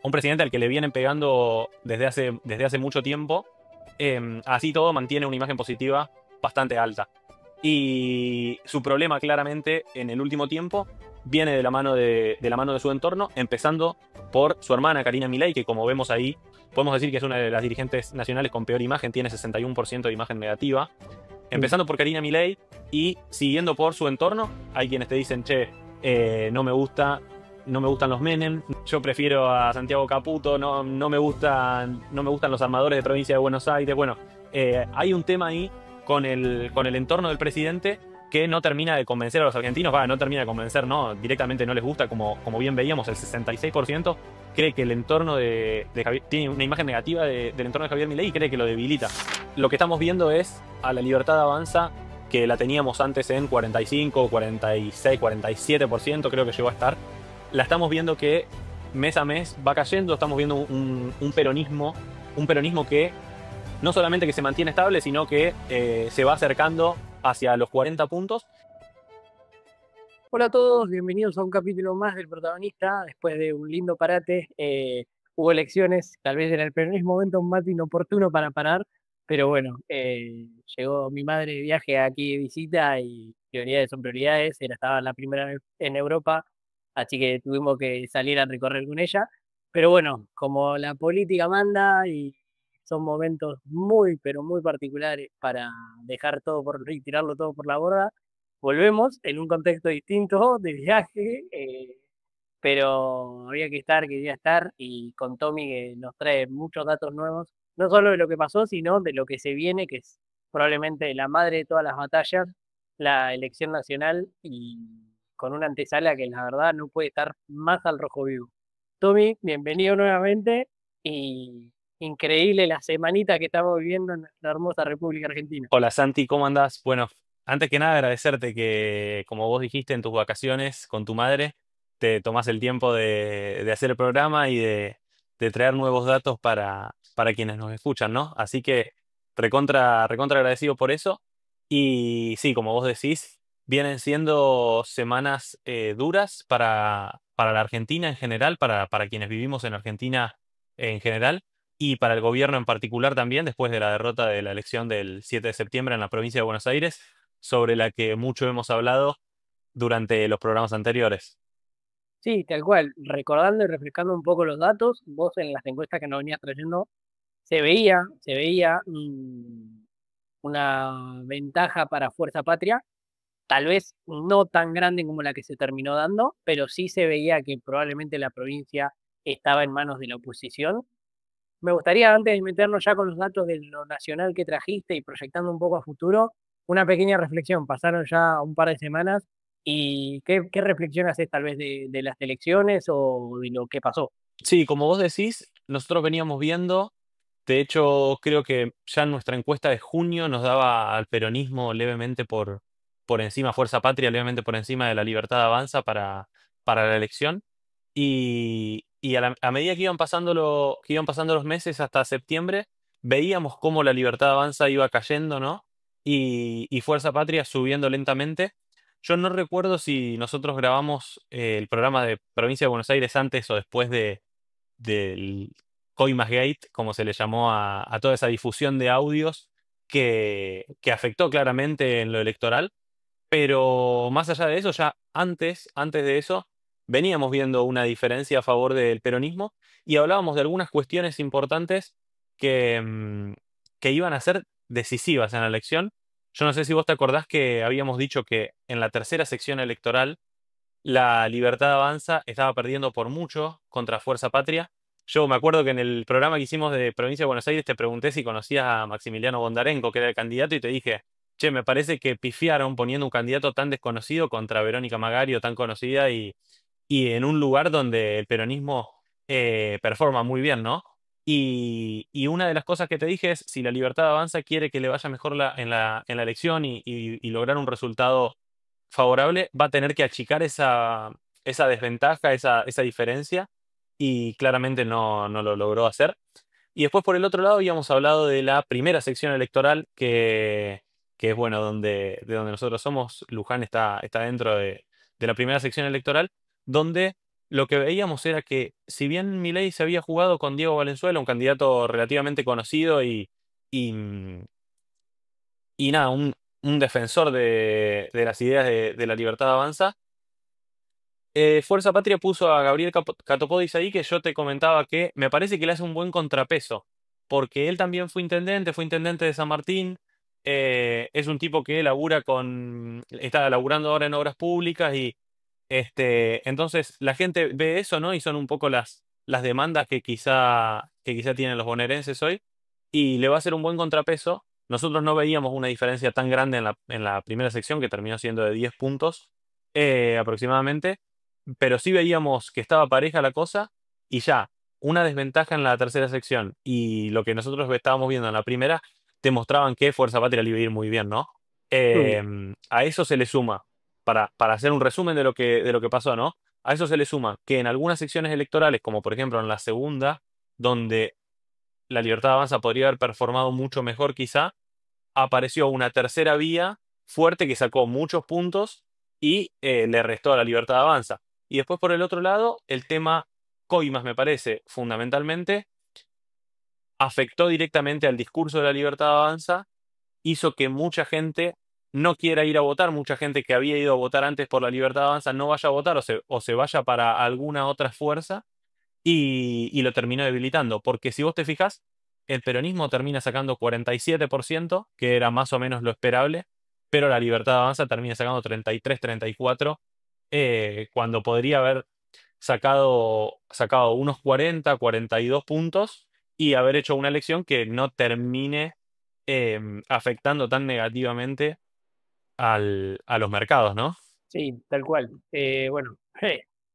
un presidente al que le vienen pegando desde hace mucho tiempo. Así todo mantiene una imagen positiva bastante alta. Y su problema claramente en el último tiempo viene de la mano de su entorno, empezando por su hermana Karina Milei, que como vemos ahí, podemos decir que es una de las dirigentes nacionales con peor imagen, tiene 61% de imagen negativa. Sí. Empezando por Karina Milei y siguiendo por su entorno, hay quienes te dicen, che, no me gustan los Menem, yo prefiero a Santiago Caputo, no me gustan los armadores de provincia de Buenos Aires. Bueno, hay un tema ahí con el entorno del presidente que no termina de convencer a los argentinos. No termina de convencer, no, directamente no les gusta, como bien veíamos, el 66% cree que el entorno de Javier tiene una imagen negativa del entorno de Javier Milei y cree que lo debilita. Lo que estamos viendo es a la Libertad Avanza, que la teníamos antes en 45, 46, 47%, creo que llegó a estar. La estamos viendo que mes a mes va cayendo, estamos viendo un peronismo que no solamente que se mantiene estable, sino que se va acercando hacia los 40 puntos. Hola a todos, bienvenidos a un capítulo más del protagonista. Después de un lindo parate, hubo elecciones, tal vez en el peronismo momento un más inoportuno para parar, pero bueno, llegó mi madre de viaje aquí de visita y prioridades son prioridades. Estaba la primera vez en Europa, así que tuvimos que salir a recorrer con ella. Pero bueno, como la política manda y son momentos muy, pero muy particulares para dejar todo y tirarlo todo por la borda. Volvemos en un contexto distinto de viaje, pero había que estar, quería estar, y con Tommy que nos trae muchos datos nuevos, no solo de lo que pasó, sino de lo que se viene, que es probablemente la madre de todas las batallas, la elección nacional, y con una antesala que la verdad no puede estar más al rojo vivo. Tommy, bienvenido nuevamente, y increíble la semanita que estamos viviendo en nuestra hermosa República Argentina. Hola Santi, ¿cómo andás? Bueno, antes que nada agradecerte que, como vos dijiste en tus vacaciones con tu madre, te tomás el tiempo de hacer el programa y de traer nuevos datos para quienes nos escuchan, ¿no? Así que recontra, recontra agradecido por eso. Y sí, como vos decís, vienen siendo semanas duras para la Argentina en general, para quienes vivimos en Argentina en general y para el gobierno en particular también, después de la derrota de la elección del 7 de septiembre en la provincia de Buenos Aires, sobre la que mucho hemos hablado durante los programas anteriores. Sí, tal cual. Recordando y refrescando un poco los datos, vos en las encuestas que nos venías trayendo, se veía una ventaja para Fuerza Patria, tal vez no tan grande como la que se terminó dando, pero sí se veía que probablemente la provincia estaba en manos de la oposición. Me gustaría, antes de meternos ya con los datos de lo nacional que trajiste y proyectando un poco a futuro, una pequeña reflexión. Pasaron ya un par de semanas y ¿qué reflexión haces tal vez de las elecciones o de lo que pasó? Sí, como vos decís, nosotros veníamos viendo, de hecho creo que ya en nuestra encuesta de junio nos daba al peronismo levemente por encima, Fuerza Patria levemente por encima de la Libertad Avanza para la elección. Y a medida que iban pasando los meses hasta septiembre, veíamos cómo la Libertad Avanza iba cayendo, ¿no? Y Fuerza Patria subiendo lentamente. Yo no recuerdo si nosotros grabamos el programa de Provincia de Buenos Aires antes o después del Coimasgate, como se le llamó a toda esa difusión de audios que afectó claramente en lo electoral. Pero más allá de eso, ya antes de eso, veníamos viendo una diferencia a favor del peronismo y hablábamos de algunas cuestiones importantes que iban a ser decisivas en la elección. Yo no sé si vos te acordás que habíamos dicho que en la tercera sección electoral la Libertad Avanza estaba perdiendo por mucho contra Fuerza Patria. Yo me acuerdo que en el programa que hicimos de Provincia de Buenos Aires te pregunté si conocías a Maximiliano Bondarenko, que era el candidato, y te dije, che, me parece que pifiaron poniendo un candidato tan desconocido contra Verónica Magario, tan conocida, y en un lugar donde el peronismo performa muy bien, ¿no? Y una de las cosas que te dije es, si la Libertad Avanza quiere que le vaya mejor en la elección y lograr un resultado favorable, va a tener que achicar esa desventaja, esa diferencia, y claramente no lo logró hacer. Y después, por el otro lado, habíamos hablado de la primera sección electoral, que es, bueno, de donde nosotros somos. Luján está dentro de la primera sección electoral, donde lo que veíamos era que si bien Milei se había jugado con Diego Valenzuela, un candidato relativamente conocido y, mm, y nada, un defensor de las ideas de la libertad avanza, Fuerza Patria puso a Gabriel Catopodis ahí, que yo te comentaba que me parece que le hace un buen contrapeso, porque él también fue intendente de San Martín, es un tipo que está laburando ahora en obras públicas y entonces la gente ve eso, ¿no? Y son un poco las demandas que quizá tienen los bonaerenses hoy, y le va a ser un buen contrapeso. Nosotros no veíamos una diferencia tan grande en la primera sección, que terminó siendo de 10 puntos aproximadamente, pero sí veíamos que estaba pareja la cosa y ya una desventaja en la tercera sección y lo que nosotros estábamos viendo en la primera te mostraban que Fuerza Patria le iba a ir muy bien, ¿no? Mm, A eso se le suma, para hacer un resumen de lo que pasó, ¿no? A eso se le suma que en algunas secciones electorales, como por ejemplo en la segunda, donde la Libertad Avanza podría haber performado mucho mejor quizá, apareció una tercera vía fuerte que sacó muchos puntos y le restó a la Libertad Avanza. Y después por el otro lado, el tema Coimas, me parece, fundamentalmente, afectó directamente al discurso de la Libertad Avanza, hizo que mucha gente no quiera ir a votar, mucha gente que había ido a votar antes por la Libertad Avanza no vaya a votar o se vaya para alguna otra fuerza y lo terminó debilitando. Porque si vos te fijas, el peronismo termina sacando 47%, que era más o menos lo esperable, pero la Libertad Avanza termina sacando 33, 34, cuando podría haber sacado unos 40, 42 puntos y haber hecho una elección que no termine afectando tan negativamente a los mercados, ¿no? sí, tal cual. Bueno,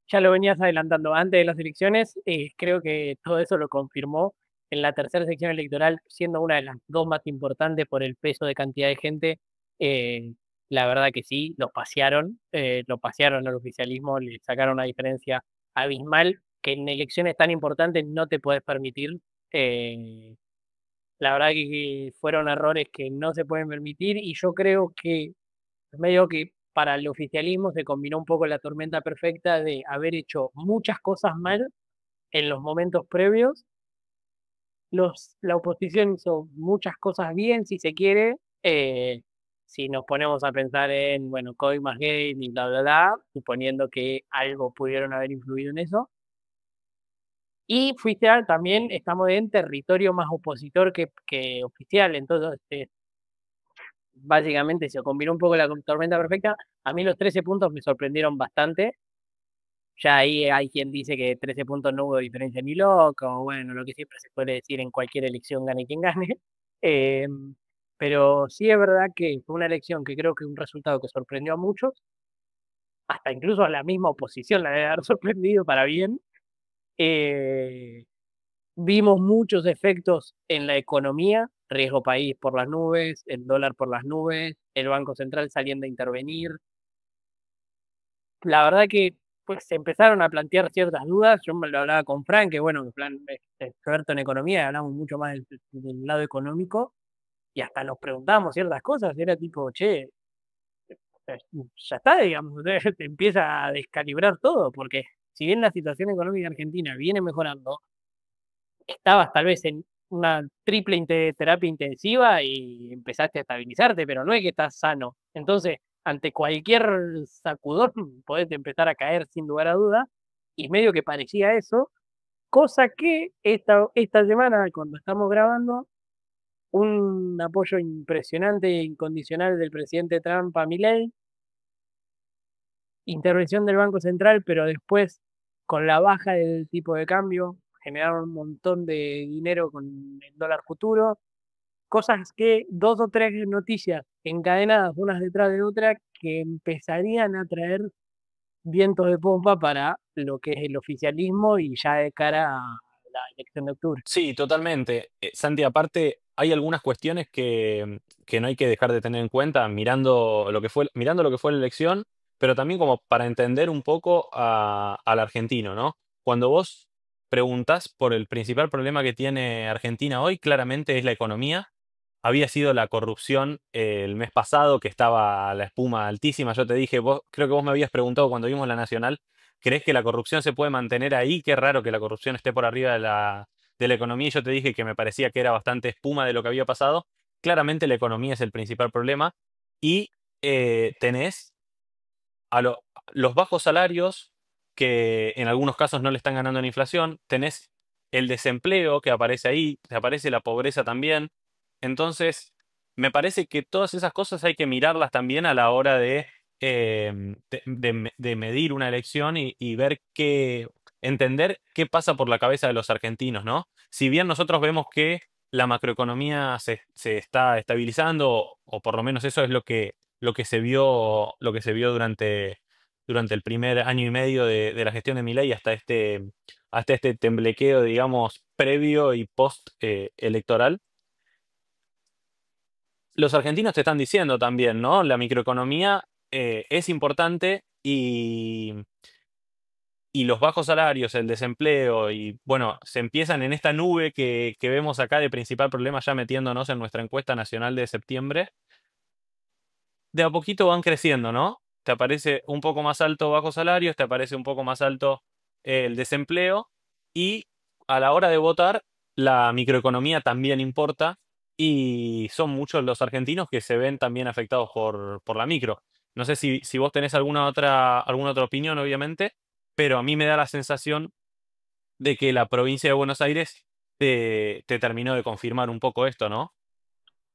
ya lo venías adelantando antes de las elecciones, creo que todo eso lo confirmó en la tercera sección electoral, siendo una de las dos más importantes por el peso de cantidad de gente. eh, la verdad que sí, lo pasearon al oficialismo, le sacaron una diferencia abismal que en elecciones tan importantes no te puedes permitir. eh, la verdad que fueron errores que no se pueden permitir y yo creo que medio que para el oficialismo se combinó un poco la tormenta perfecta de haber hecho muchas cosas mal en los momentos previos. La oposición hizo muchas cosas bien, si se quiere. Si nos ponemos a pensar en, bueno, COVID más gay y bla, bla, bla, suponiendo que algo pudieron haber influido en eso. Y también estamos en territorio más opositor que oficial, entonces básicamente se combinó un poco la tormenta perfecta. A mí los 13 puntos me sorprendieron bastante. Ya ahí hay quien dice que 13 puntos no hubo diferencia ni loco, o bueno, lo que siempre se puede decir en cualquier elección, gane quien gane. Eh, pero sí es verdad que fue una elección que creo que un resultado que sorprendió a muchos, hasta incluso a la misma oposición la debe haber sorprendido para bien. Eh, Vimos muchos efectos en la economía, riesgo país por las nubes, el dólar por las nubes, el Banco Central saliendo a intervenir. La verdad que pues se empezaron a plantear ciertas dudas. Yo me lo hablaba con Frank, que bueno, en plan es experto en economía, hablamos mucho más del lado económico y hasta nos preguntábamos ciertas cosas. Era tipo, che, ya está, digamos, te empieza a descalibrar todo, porque si bien la situación económica argentina viene mejorando, estabas tal vez en una triple terapia intensiva y empezaste a estabilizarte, pero no es que estás sano. Entonces, ante cualquier sacudón, podés empezar a caer sin lugar a duda, y medio que parecía eso, cosa que esta semana, cuando estamos grabando, un apoyo impresionante e incondicional del presidente Trump a Milei, intervención del Banco Central, pero después, con la baja del tipo de cambio, generaron un montón de dinero con el dólar futuro, cosas que dos o tres noticias encadenadas unas detrás de otras que empezarían a traer vientos de pompa para lo que es el oficialismo y ya de cara a la elección de octubre. Sí, totalmente. Santi, aparte, hay algunas cuestiones que no hay que dejar de tener en cuenta mirando lo que fue la elección, pero también como para entender un poco al argentino, ¿no? Cuando vos preguntás por el principal problema que tiene Argentina hoy, claramente es la economía. Había sido la corrupción el mes pasado, que estaba la espuma altísima. Yo te dije, creo que vos me habías preguntado cuando vimos la Nacional, ¿Crees que la corrupción se puede mantener ahí? Qué raro que la corrupción esté por arriba de la economía. Y yo te dije que me parecía que era bastante espuma de lo que había pasado. Claramente la economía es el principal problema. Y tenés a los bajos salarios, que en algunos casos no le están ganando la inflación, tenés el desempleo que aparece ahí, te aparece la pobreza también. Entonces, me parece que todas esas cosas hay que mirarlas también a la hora de medir una elección y ver entender qué pasa por la cabeza de los argentinos, ¿no? Si bien nosotros vemos que la macroeconomía se está estabilizando, o por lo menos eso es lo que se vio durante el primer año y medio de la gestión de Milei hasta este temblequeo, digamos, previo y post electoral. Los argentinos te están diciendo también, ¿no? La microeconomía es importante y los bajos salarios, el desempleo y, bueno, se empiezan en esta nube que vemos acá de principal problema ya metiéndonos en nuestra encuesta nacional de septiembre. De a poquito van creciendo, ¿no? Te aparece un poco más alto bajos salarios, te aparece un poco más alto el desempleo y a la hora de votar la microeconomía también importa y son muchos los argentinos que se ven también afectados por la micro. No sé si vos tenés alguna otra opinión, obviamente, pero a mí me da la sensación de que la provincia de Buenos Aires te terminó de confirmar un poco esto, ¿no?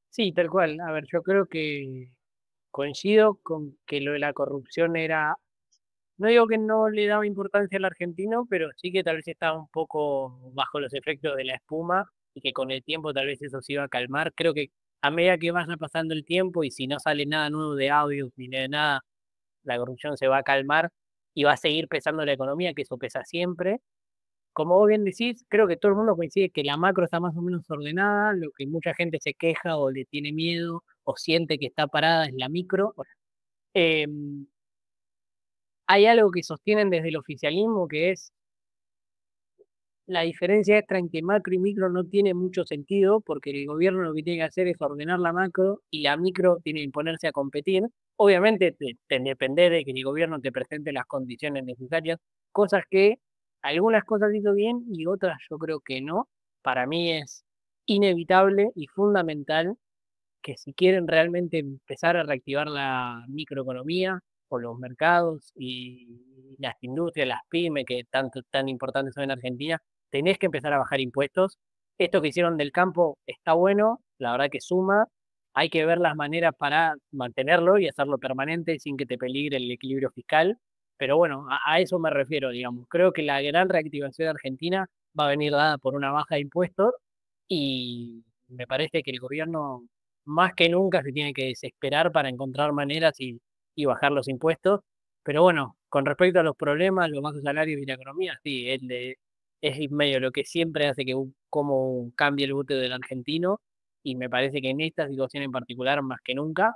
Sí, tal cual. A ver, yo creo que coincido con que lo de la corrupción era, no digo que no le daba importancia al argentino, pero sí que tal vez estaba un poco bajo los efectos de la espuma y que con el tiempo tal vez eso se iba a calmar. Creo que a medida que vaya pasando el tiempo y si no sale nada nuevo de audio ni de nada, la corrupción se va a calmar y va a seguir pesando la economía, que eso pesa siempre. Como vos bien decís, creo que todo el mundo coincide que la macro está más o menos ordenada, lo que mucha gente se queja o le tiene miedo o siente que está parada es la micro. Eh, Hay algo que sostienen desde el oficialismo que es la diferencia extra en que macro y micro no tiene mucho sentido porque el gobierno lo que tiene que hacer es ordenar la macro y la micro tiene que ponerse a competir. Obviamente te depende de que el gobierno te presente las condiciones necesarias, cosas que algunas cosas hizo bien y otras yo creo que no. Para mí es inevitable y fundamental que si quieren realmente empezar a reactivar la microeconomía o los mercados y las industrias, las pymes que tanto tan importantes son en Argentina, tenés que empezar a bajar impuestos. Esto que hicieron del campo está bueno, la verdad que suma. Hay que ver las maneras para mantenerlo y hacerlo permanente sin que te peligre el equilibrio fiscal. Pero bueno, a eso me refiero, digamos. Creo que la gran reactivación de Argentina va a venir dada por una baja de impuestos y me parece que el gobierno más que nunca se tiene que desesperar para encontrar maneras y bajar los impuestos. Pero bueno, con respecto a los problemas, los bajos salarios y la economía, sí, es medio lo que siempre hace que cómo cambie el voto del argentino y me parece que en esta situación en particular más que nunca.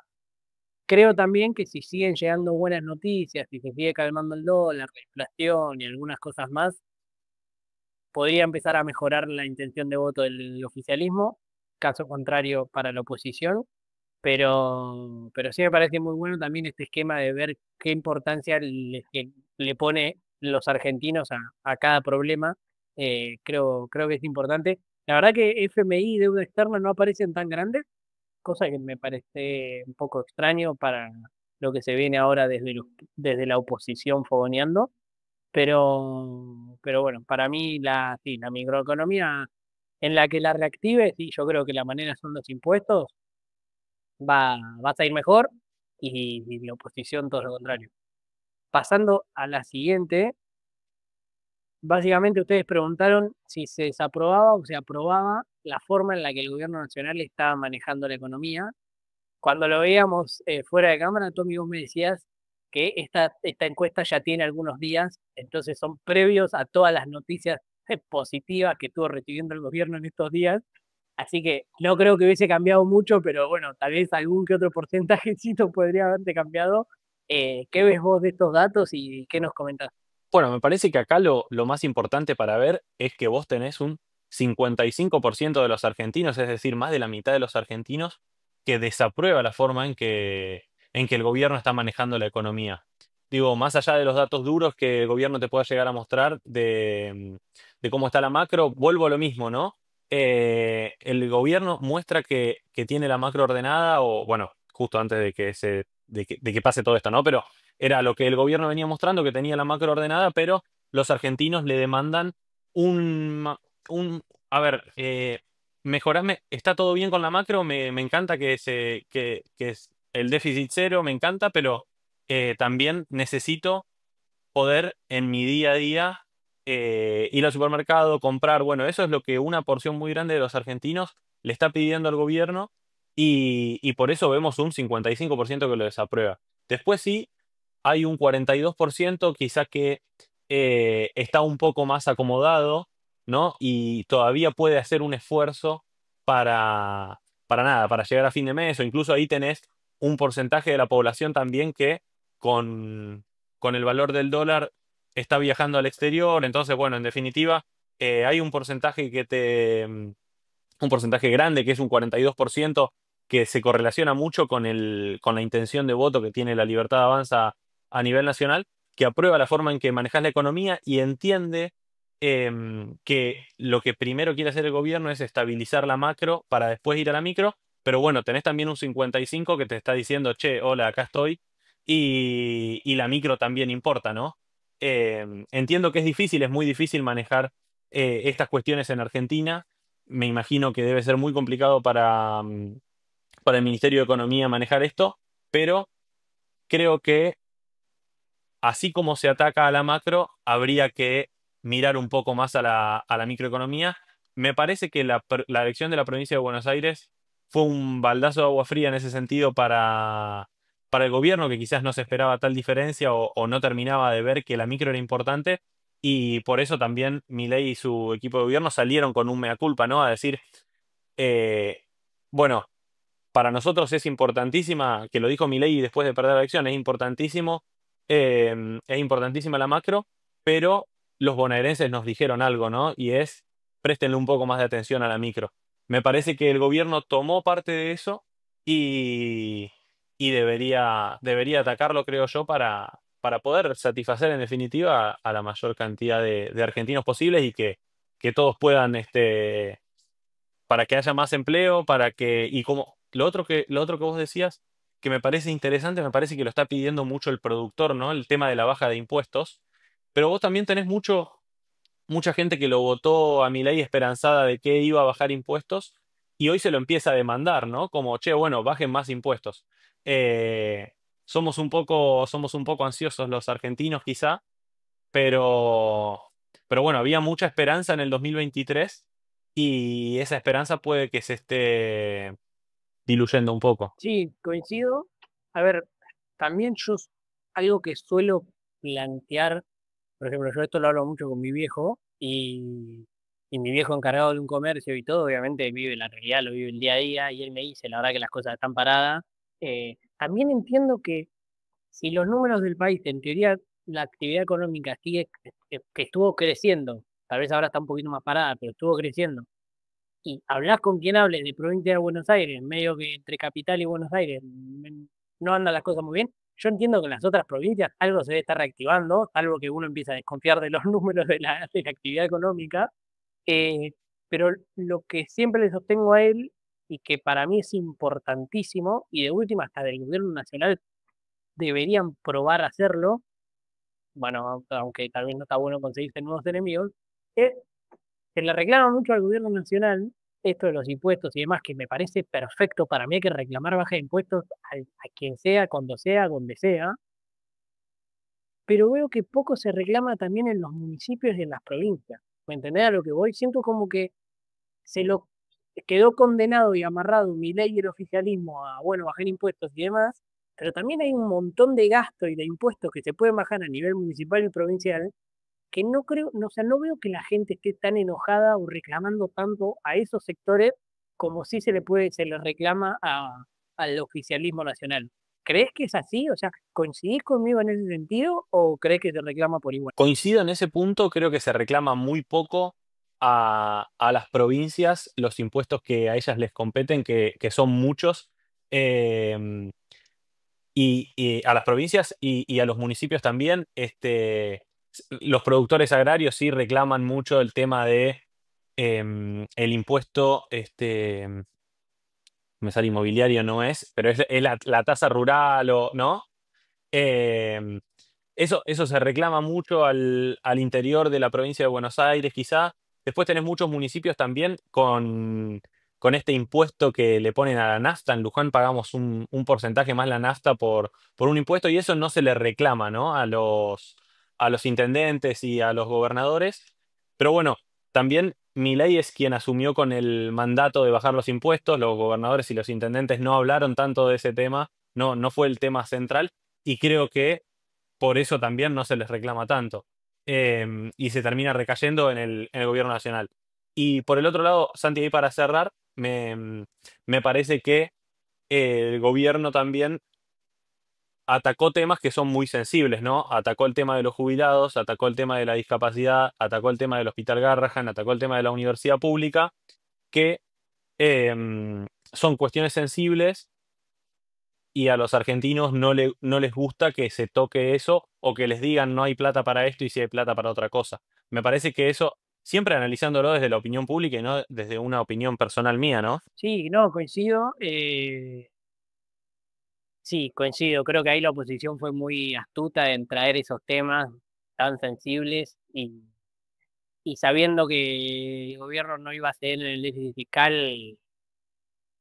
Creo también que si siguen llegando buenas noticias, si se sigue calmando el dólar, la inflación y algunas cosas más, podría empezar a mejorar la intención de voto del oficialismo, caso contrario para la oposición. Pero sí me parece muy bueno también este esquema de ver qué importancia le pone los argentinos a cada problema. Creo que es importante. La verdad que FMI y deuda externa no aparecen tan grandes, cosa que me parece un poco extraño para lo que se viene ahora desde la oposición fogoneando. Pero bueno, para mí sí, la microeconomía en la que la reactive, sí, yo creo que la manera son los impuestos vas a ir mejor y la oposición todo lo contrario. Pasando a la siguiente, básicamente ustedes preguntaron si se desaprobaba o se aprobaba la forma en la que el gobierno nacional estaba manejando la economía. Cuando lo veíamos fuera de cámara, Tommy, vos me decías que esta encuesta ya tiene algunos días, entonces son previos a todas las noticias positivas que estuvo recibiendo el gobierno en estos días. Así que no creo que hubiese cambiado mucho, pero bueno, tal vez algún que otro porcentajecito podría haberte cambiado. ¿Qué ves vos de estos datos y qué nos comentás? Bueno, me parece que acá lo más importante para ver es que vos tenés un 55% de los argentinos, es decir, más de la mitad de los argentinos, que desaprueba la forma en que el gobierno está manejando la economía. Digo, más allá de los datos duros que el gobierno te pueda llegar a mostrar de cómo está la macro, vuelvo a lo mismo, ¿no? El gobierno muestra que tiene la macro ordenada, o bueno, justo antes de que pase todo esto, ¿no? Pero era lo que el gobierno venía mostrando, que tenía la macro ordenada, pero los argentinos le demandan un, ma- a ver, mejorame, está todo bien con la macro, me encanta que es el déficit cero, me encanta, pero también necesito poder en mi día a día ir al supermercado, comprar. Bueno, eso es lo que una porción muy grande de los argentinos le está pidiendo al gobierno y por eso vemos un 55% que lo desaprueba. Después sí, hay un 42% quizá que está un poco más acomodado, ¿no? Y todavía puede hacer un esfuerzo para nada, para llegar a fin de mes, o incluso ahí tenés un porcentaje de la población también que con, con el valor del dólar está viajando al exterior. Entonces, bueno, en definitiva, hay un porcentaje un porcentaje grande, que es un 42%, que se correlaciona mucho con la intención de voto que tiene la Libertad Avanza a nivel nacional, que aprueba la forma en que manejas la economía y entiende que lo que primero quiere hacer el gobierno es estabilizar la macro para después ir a la micro, pero bueno, tenés también un 55 que te está diciendo, che, hola, acá estoy, y la micro también importa, ¿no? Entiendo que es difícil, es muy difícil manejar estas cuestiones en Argentina. Me imagino que debe ser muy complicado para el Ministerio de Economía manejar esto, pero creo que así como se ataca a la macro, habría que mirar un poco más a la microeconomía. Me parece que la elección de la provincia de Buenos Aires fue un baldazo de agua fría en ese sentido para el gobierno, que quizás no se esperaba tal diferencia o no terminaba de ver que la micro era importante. Y por eso también Milei y su equipo de gobierno salieron con un mea culpa, ¿no? A decir, eh, bueno, para nosotros es importantísima, que lo dijo Milei después de perder la elección, es importantísima la macro, pero los bonaerenses nos dijeron algo, ¿no? Y es, préstenle un poco más de atención a la micro. Me parece que el gobierno tomó parte de eso y, y debería atacarlo, creo yo, para poder satisfacer en definitiva a la mayor cantidad de argentinos posibles y que todos puedan para que haya más empleo, y como lo otro que vos decías, que me parece interesante, me parece que lo está pidiendo mucho el productor, ¿no? El tema de la baja de impuestos. Pero vos también tenés mucha gente que lo votó a Milei esperanzada de que iba a bajar impuestos y hoy se lo empieza a demandar, ¿no? Como, che, bueno, bajen más impuestos. Eh, somos un poco ansiosos los argentinos, quizá, pero, pero bueno, había mucha esperanza en el 2023 y esa esperanza puede que se esté diluyendo un poco. Sí, coincido. A ver, también algo que suelo plantear, por ejemplo, yo esto lo hablo mucho con mi viejo y mi viejo encargado de un comercio y todo, obviamente vive la realidad, lo vive el día a día y él me dice, la verdad que las cosas están paradas. También entiendo que si los números del país, en teoría, la actividad económica sigue, que estuvo creciendo, tal vez ahora está un poquito más parada, pero estuvo creciendo y hablas con quien hables de provincia de Buenos Aires, medio que entre Capital y Buenos Aires no andan las cosas muy bien. Yo entiendo que en las otras provincias algo se debe estar reactivando, algo que uno empieza a desconfiar de los números de la actividad económica, eh, pero lo que siempre le sostengo a él y que para mí es importantísimo, y de última hasta del gobierno nacional deberían probar a hacerlo, bueno, aunque tal vez no está bueno conseguirse nuevos enemigos, es se le reclama mucho al gobierno nacional esto de los impuestos y demás, que me parece perfecto. Para mí hay que reclamar baja de impuestos a quien sea, cuando sea, donde sea, pero veo que poco se reclama también en los municipios y en las provincias. ¿Me entendés a lo que voy? Siento como que se lo quedó condenado y amarrado mi ley y el oficialismo a, bueno, bajar impuestos y demás, pero también hay un montón de gastos y de impuestos que se pueden bajar a nivel municipal y provincial que no creo, no, o sea, no veo que la gente esté tan enojada o reclamando tanto a esos sectores como si se le reclama al oficialismo nacional. ¿Crees que es así? O sea, ¿coincidís conmigo en ese sentido o crees que se reclama por igual? Coincido en ese punto, creo que se reclama muy poco a las provincias los impuestos que a ellas les competen, que son muchos. Eh, Y a las provincias y a los municipios también, los productores agrarios sí reclaman mucho el tema de el impuesto, me sale inmobiliario, no es, pero es la tasa rural o, ¿no? Eh, eso se reclama mucho al interior de la provincia de Buenos Aires, quizá. Después tenés muchos municipios también con este impuesto que le ponen a la nafta. En Luján pagamos un porcentaje más la nafta por un impuesto y eso no se le reclama, ¿no? A los intendentes y a los gobernadores. Pero bueno, también Milei es quien asumió con el mandato de bajar los impuestos. Los gobernadores y los intendentes no hablaron tanto de ese tema. No, no fue el tema central y creo que por eso también no se les reclama tanto. Y se termina recayendo en el gobierno nacional. Y por el otro lado, Santi, ahí para cerrar, me parece que el gobierno también atacó temas que son muy sensibles, ¿no? Atacó el tema de los jubilados, atacó el tema de la discapacidad, atacó el tema del Hospital Garrahan, atacó el tema de la universidad pública, que son cuestiones sensibles y a los argentinos no les gusta que se toque eso o que les digan no hay plata para esto y si hay plata para otra cosa. Me parece que eso, siempre analizándolo desde la opinión pública y no desde una opinión personal mía, ¿no? Sí, no, coincido. Sí, coincido. Creo que ahí la oposición fue muy astuta en traer esos temas tan sensibles y sabiendo que el gobierno no iba a ceder en el déficit fiscal,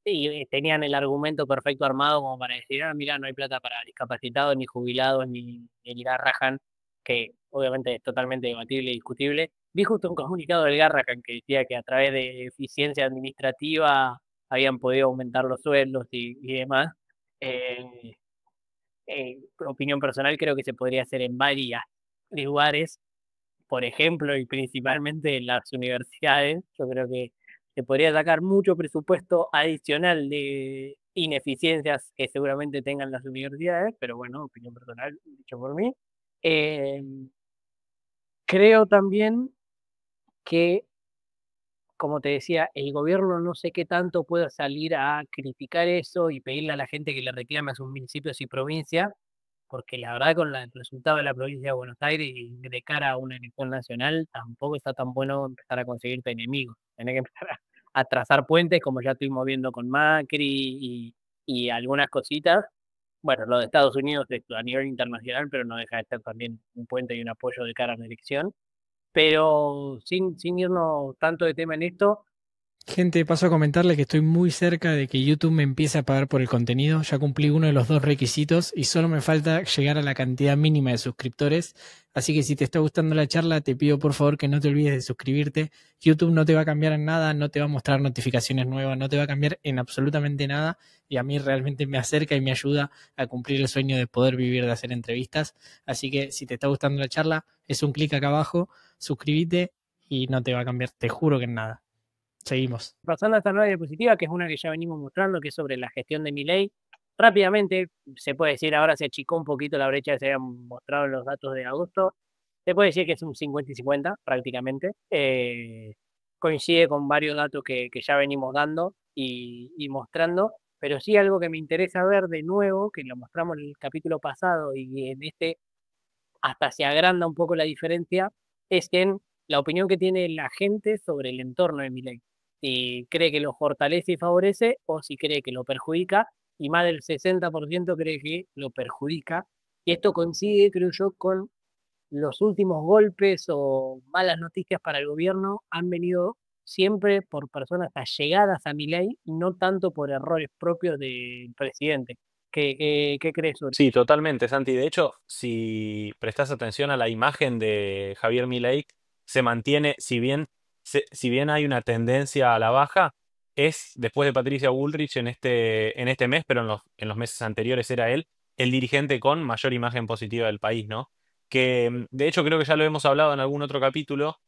y tenían el argumento perfecto armado como para decir, ah, mira, no hay plata para discapacitados, ni jubilados, ni Garrahan, que obviamente es totalmente debatible y discutible. Vi justo un comunicado del Garrahan que decía que a través de eficiencia administrativa habían podido aumentar los sueldos y demás. Eh, Opinión personal, creo que se podría hacer en varios lugares, por ejemplo, y principalmente en las universidades. Yo creo que se podría sacar mucho presupuesto adicional de ineficiencias que seguramente tengan las universidades, pero bueno, opinión personal, dicho por mí. Eh, Creo también que, como te decía, el gobierno no sé qué tanto pueda salir a criticar eso y pedirle a la gente que le reclame a sus municipios y provincias, porque la verdad con el resultado de la provincia de Buenos Aires y de cara a una elección nacional, tampoco está tan bueno empezar a conseguirte enemigos. Tenés que empezar a trazar puentes, como ya estuvimos viendo con Macri y algunas cositas. Bueno, lo de Estados Unidos a nivel internacional, pero no deja de ser también un puente y un apoyo de cara a la elección. Pero sin irnos tanto de tema en esto, Gente, paso a comentarle que estoy muy cerca de que YouTube me empiece a pagar por el contenido. Ya cumplí uno de los dos requisitos y solo me falta llegar a la cantidad mínima de suscriptores. Así que si te está gustando la charla, te pido por favor que no te olvides de suscribirte. YouTube no te va a cambiar en nada, no te va a mostrar notificaciones nuevas, no te va a cambiar en absolutamente nada. Y a mí realmente me acerca y me ayuda a cumplir el sueño de poder vivir de hacer entrevistas. Así que si te está gustando la charla, es un clic acá abajo, suscríbete y no te va a cambiar, te juro que en nada. Seguimos. pasando a esta nueva diapositiva, que es una que ya venimos mostrando, que es sobre la gestión de Milei, rápidamente se puede decir, ahora se achicó un poquito la brecha que se habían mostrado en los datos de agosto, se puede decir que es un 50 y 50 prácticamente. Coincide con varios datos que ya venimos dando y mostrando, pero sí algo que me interesa ver de nuevo, que lo mostramos en el capítulo pasado y en este hasta se agranda un poco la diferencia, es en la opinión que tiene la gente sobre el entorno de Milei. Si cree que lo fortalece y favorece o si cree que lo perjudica, y más del 60% cree que lo perjudica. Y esto coincide, creo yo, con los últimos golpes o malas noticias para el gobierno han venido siempre por personas allegadas a Milei, no tanto por errores propios del presidente. ¿Qué crees sobre Sí, totalmente, Santi. De hecho, si prestas atención a la imagen de Javier Milei, se mantiene, si bien hay una tendencia a la baja, es después de Patricia Bullrich en este mes, pero en los meses anteriores era él, el dirigente con mayor imagen positiva del país, ¿no? Que de hecho creo que ya lo hemos hablado en algún otro capítulo.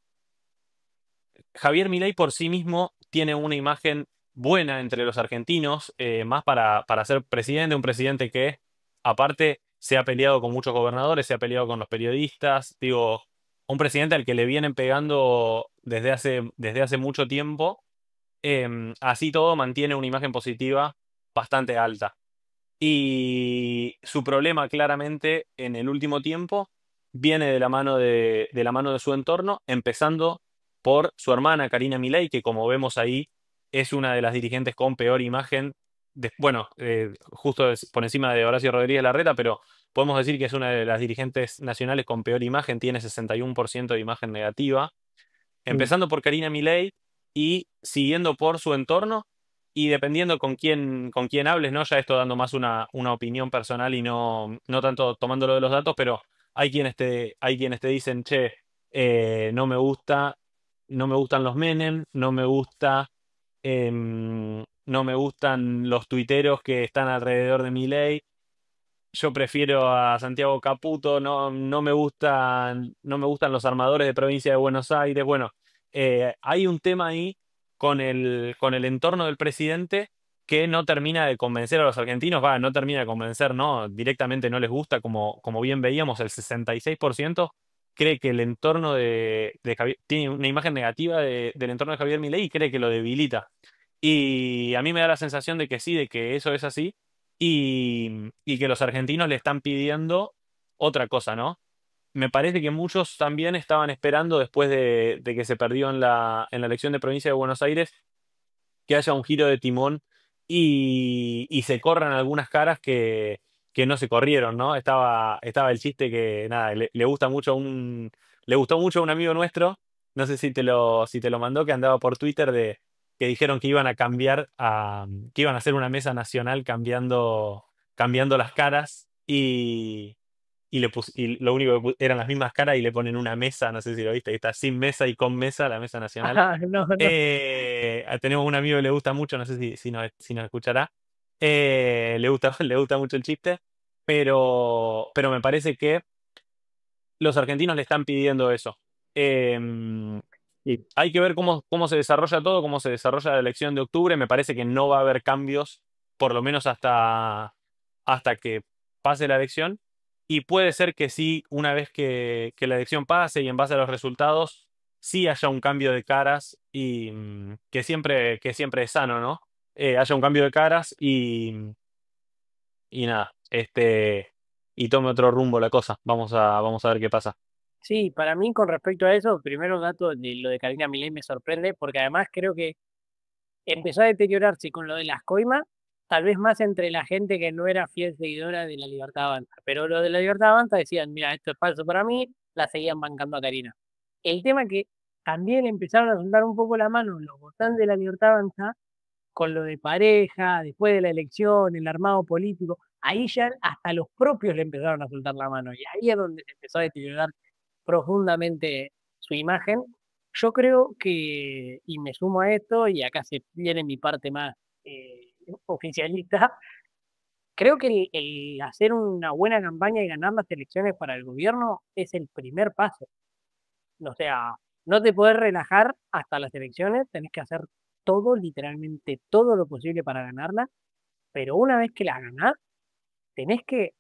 Javier Milei por sí mismo tiene una imagen buena entre los argentinos, más para ser presidente, un presidente que aparte se ha peleado con muchos gobernadores, se ha peleado con los periodistas, digo, un presidente al que le vienen pegando desde hace mucho tiempo, así todo mantiene una imagen positiva bastante alta. Y su problema claramente en el último tiempo viene de la mano de su entorno, empezando por su hermana Karina Milei, que como vemos ahí es una de las dirigentes con peor imagen, bueno, justo por encima de Horacio Rodríguez Larreta, pero podemos decir que es una de las dirigentes nacionales con peor imagen, tiene 61% de imagen negativa, Mm. empezando por Karina Milei y siguiendo por su entorno y dependiendo con quién hables, ¿no? Ya esto dando más una opinión personal y no tanto tomándolo de los datos, pero hay quienes te dicen, che, no me gusta, no me gustan los Menem, no me gustan los tuiteros que están alrededor de Milei. Yo prefiero a Santiago Caputo, no me gustan los armadores de provincia de Buenos Aires. Bueno, hay un tema ahí con el entorno del presidente que no termina de convencer a los argentinos, va, no termina de convencer, ¿no? Directamente no les gusta, como bien veíamos, el 66% cree que el entorno de Javier, tiene una imagen negativa del entorno de Javier Milei y cree que lo debilita. Y a mí me da la sensación de que sí, de que eso es así y que los argentinos le están pidiendo otra cosa, ¿no? Me parece que muchos también estaban esperando, después de que se perdió en la elección de provincia de Buenos Aires, que haya un giro de timón y se corran algunas caras que no se corrieron, ¿no? Estaba el chiste que, nada, le gusta mucho le gustó mucho a un amigo nuestro, no sé si te lo mandó, que andaba por Twitter que dijeron que iban a que iban a hacer una mesa nacional cambiando las caras y lo único eran las mismas caras y le ponen una mesa, no sé si lo viste, que está sin mesa y con mesa, la mesa nacional. Ah, no, no. Tenemos un amigo que le gusta mucho, no sé si nos escuchará. Le gusta mucho el chiste, pero me parece que los argentinos le están pidiendo eso. Eh, Sí. Hay que ver cómo se desarrolla todo, cómo se desarrolla la elección de octubre. Me parece que no va a haber cambios, por lo menos hasta que pase la elección. Y puede ser que sí, una vez que la elección pase y en base a los resultados, sí haya un cambio de caras y que siempre es sano, ¿no? Haya un cambio de caras y nada, y tome otro rumbo la cosa. Vamos a ver qué pasa. Sí, para mí con respecto a eso, primero dato de lo de Karina Milei me sorprende, porque además creo que empezó a deteriorarse con lo de las coimas, tal vez más entre la gente que no era fiel seguidora de la Libertad Avanza. Pero lo de la Libertad Avanza decían, mira, esto es falso para mí, la seguían bancando a Karina. El tema que también empezaron a soltar un poco la mano los votantes de la Libertad Avanza con lo de pareja, después de la elección, el armado político, ahí ya hasta los propios le empezaron a soltar la mano. Y ahí es donde se empezó a deteriorar profundamente su imagen. Yo creo que, y me sumo a esto, y acá se viene mi parte más oficialista, creo que el hacer una buena campaña y ganar las elecciones para el gobierno es el primer paso. O sea, no te podés relajar hasta las elecciones, tenés que hacer todo, literalmente todo lo posible para ganarla, pero una vez que la ganás, tenés que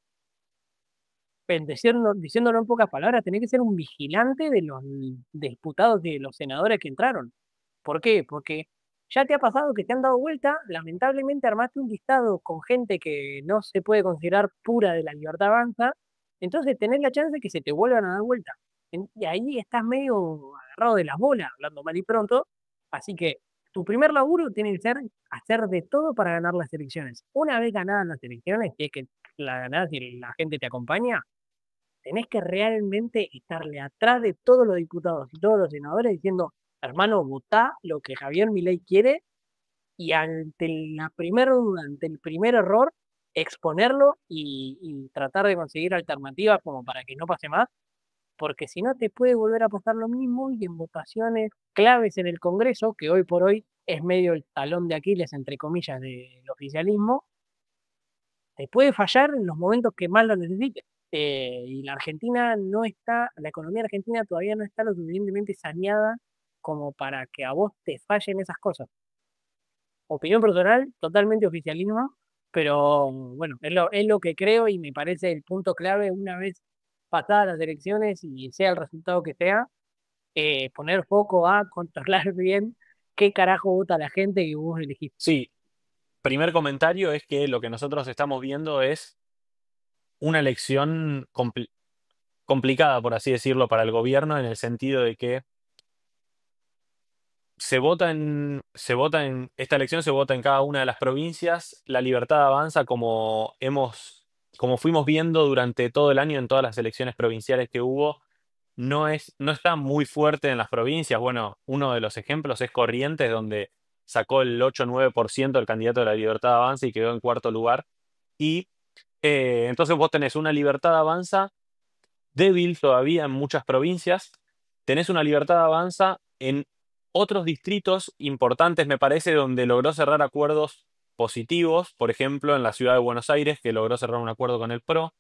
diciéndolo en pocas palabras, tenés que ser un vigilante de los diputados, de los senadores que entraron. ¿Por qué? Porque ya te ha pasado que te han dado vuelta, lamentablemente armaste un listado con gente que no se puede considerar pura de la Libertad Avanza, entonces tenés la chance de que se te vuelvan a dar vuelta. Y ahí estás medio agarrado de las bolas, hablando mal y pronto, así que tu primer laburo tiene que ser hacer de todo para ganar las elecciones. Una vez ganadas las elecciones, si es que la ganás y la gente te acompaña, tenés que realmente estarle atrás de todos los diputados y todos los senadores diciendo, hermano, votá lo que Javier Milei quiere y ante la primera duda, ante el primer error, exponerlo y tratar de conseguir alternativas como para que no pase más, porque si no te puede volver a pasar lo mismo y en votaciones claves en el Congreso, que hoy por hoy es medio el talón de Aquiles, entre comillas, del oficialismo, te puede fallar en los momentos que más lo necesites. Y la Argentina no está, la economía argentina todavía no está lo suficientemente saneada como para que a vos te fallen esas cosas. Opinión personal, totalmente oficialismo, pero bueno, es lo que creo y me parece el punto clave una vez pasadas las elecciones y sea el resultado que sea, poner foco a controlar bien qué carajo vota la gente que vos elegiste. Sí, primer comentario es que lo que nosotros estamos viendo es una elección complicada, por así decirlo, para el gobierno, en el sentido de que esta elección se vota en cada una de las provincias. La Libertad Avanza, como fuimos viendo durante todo el año en todas las elecciones provinciales que hubo, no está muy fuerte en las provincias. Bueno, uno de los ejemplos es Corrientes, donde sacó el 8 o 9% del candidato de la Libertad Avanza y quedó en cuarto lugar. Y entonces vos tenés una Libertad Avanza débil todavía en muchas provincias. Tenés una Libertad Avanza en otros distritos importantes, me parece, donde logró cerrar acuerdos positivos. Por ejemplo, en la ciudad de Buenos Aires, que logró cerrar un acuerdo con el PRO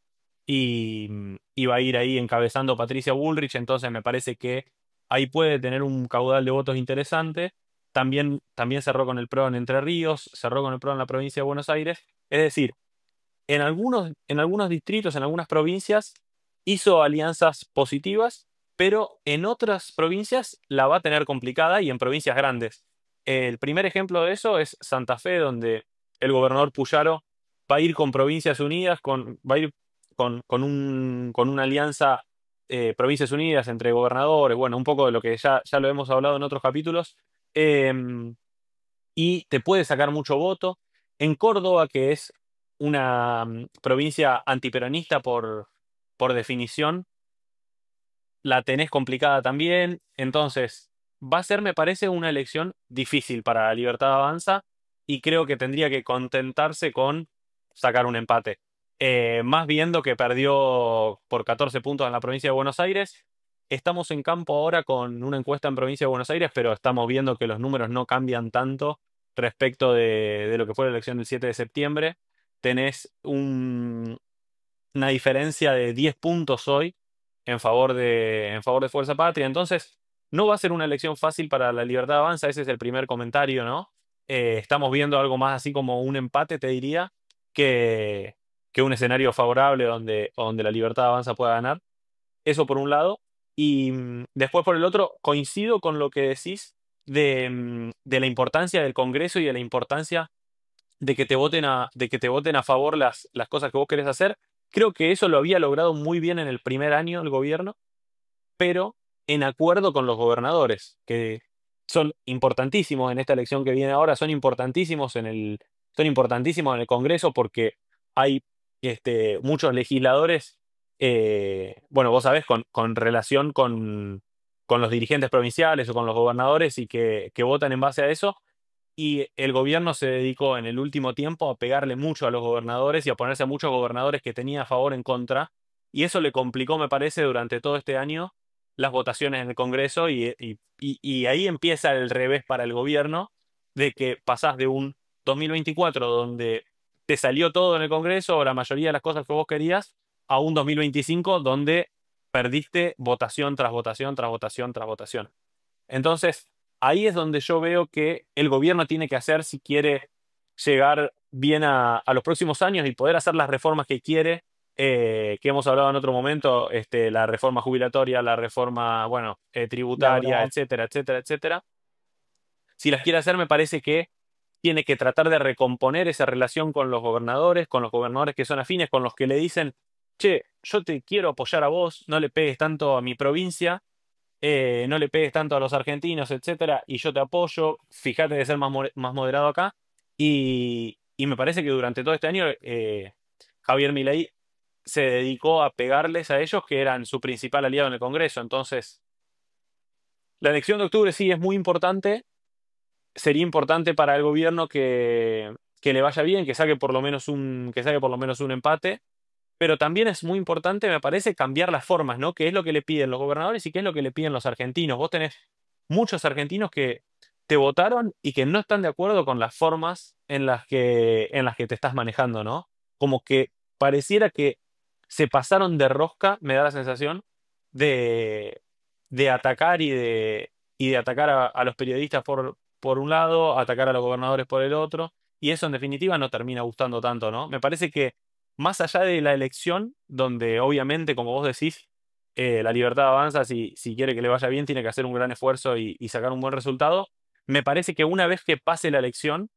y iba a ir ahí encabezando Patricia Bullrich. Entonces me parece que ahí puede tener un caudal de votos interesante. También cerró con el PRO en Entre Ríos, cerró con el PRO en la provincia de Buenos Aires. Es decir, en algunos distritos, en algunas provincias, hizo alianzas positivas, pero en otras provincias la va a tener complicada, y en provincias grandes. El primer ejemplo de eso es Santa Fe, donde el gobernador Puyaro va a ir con Provincias Unidas, va a ir con una alianza, Provincias Unidas entre gobernadores, bueno, un poco de lo que ya lo hemos hablado en otros capítulos. em, y te puede sacar mucho voto. En Córdoba, que es una provincia antiperonista por definición, la tenés complicada también. Entonces, va a ser, me parece, una elección difícil para la Libertad Avanza, y creo que tendría que contentarse con sacar un empate. Más viendo que perdió por 14 puntos en la provincia de Buenos Aires. Estamos en campo ahora con una encuesta en provincia de Buenos Aires, pero estamos viendo que los números no cambian tanto respecto de lo que fue la elección del 7 de septiembre. Tenés una diferencia de 10 puntos hoy en favor de Fuerza Patria. Entonces, no va a ser una elección fácil para la Libertad Avanza. Ese es el primer comentario, ¿no? Estamos viendo algo más así como un empate, te diría, que, que un escenario favorable donde la Libertad Avanza pueda ganar. Eso por un lado. Y después por el otro, coincido con lo que decís de la importancia del Congreso y de la importancia de que te voten a favor las cosas que vos querés hacer. Creo que eso lo había logrado muy bien en el primer año el gobierno, pero en acuerdo con los gobernadores, que son importantísimos en esta elección que viene ahora, son importantísimos en el Congreso, porque hay muchos legisladores, bueno, vos sabés, con relación con los dirigentes provinciales o con los gobernadores, y que votan en base a eso. Y el gobierno se dedicó en el último tiempo a pegarle mucho a los gobernadores y a ponerse a muchos gobernadores que tenía a favor en contra. Y eso le complicó, me parece, durante todo este año las votaciones en el Congreso. Y ahí empieza el revés para el gobierno, de que pasás de un 2024 donde te salió todo en el Congreso, o la mayoría de las cosas que vos querías, a un 2025 donde perdiste votación tras votación, tras votación, tras votación. Entonces, ahí es donde yo veo que el gobierno tiene que hacer, si quiere llegar bien a los próximos años y poder hacer las reformas que quiere, que hemos hablado en otro momento, la reforma jubilatoria, la reforma, bueno, tributaria, Laboral. etcétera, etcétera, etcétera. Si las quiere hacer, me parece que tiene que tratar de recomponer esa relación con los gobernadores que son afines, con los que le dicen, che, yo te quiero apoyar a vos, no le pegues tanto a mi provincia, no le pegues tanto a los argentinos, etcétera, y yo te apoyo, fíjate de ser más moderado acá. Y me parece que durante todo este año, Javier Milei se dedicó a pegarles a ellos, que eran su principal aliado en el Congreso. Entonces, la elección de octubre sí es muy importante. Sería importante para el gobierno que le vaya bien, que saque por lo menos un empate. Pero también es muy importante, me parece, cambiar las formas, ¿no? ¿Qué es lo que le piden los gobernadores y qué es lo que le piden los argentinos? Vos tenés muchos argentinos que te votaron y que no están de acuerdo con las formas en las que te estás manejando, ¿no? Como que pareciera que se pasaron de rosca, me da la sensación, de atacar y de atacar a los periodistas por un lado, atacar a los gobernadores por el otro, y eso en definitiva no termina gustando tanto, ¿no? Me parece que más allá de la elección, donde obviamente, como vos decís, la Libertad Avanza, si quiere que le vaya bien, tiene que hacer un gran esfuerzo y sacar un buen resultado. Me parece que una vez que pase la elección,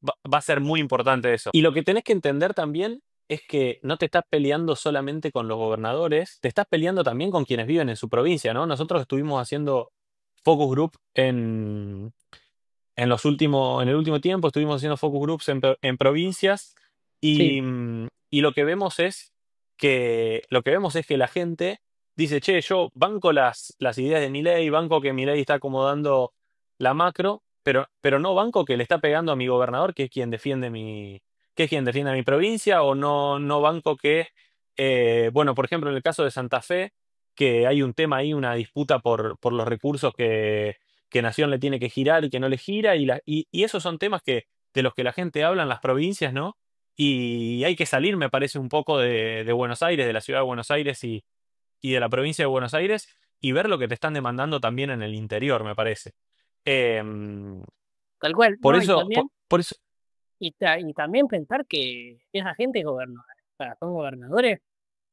va a ser muy importante eso. Y lo que tenés que entender también es que no te estás peleando solamente con los gobernadores, te estás peleando también con quienes viven en su provincia, ¿no? Nosotros estuvimos haciendo focus group en el último tiempo, estuvimos haciendo focus groups en provincias Sí, y lo que vemos es que la gente dice, che, yo banco las ideas de Milei, banco que Milei está acomodando la macro, pero no banco que le está pegando a mi gobernador, que es quien defiende que es quien defiende a mi provincia, o no banco que, bueno, por ejemplo, en el caso de Santa Fe, que hay un tema ahí, una disputa por los recursos que Nación le tiene que girar y que no le gira, y esos son temas de los que la gente habla en las provincias, ¿no? Y hay que salir, me parece, un poco de Buenos Aires, de la ciudad de Buenos Aires y de la provincia de Buenos Aires, y ver lo que te están demandando también en el interior, me parece. Em, tal cual, por ¿no? Y eso, también, por eso, y también pensar que esa gente son gobernadores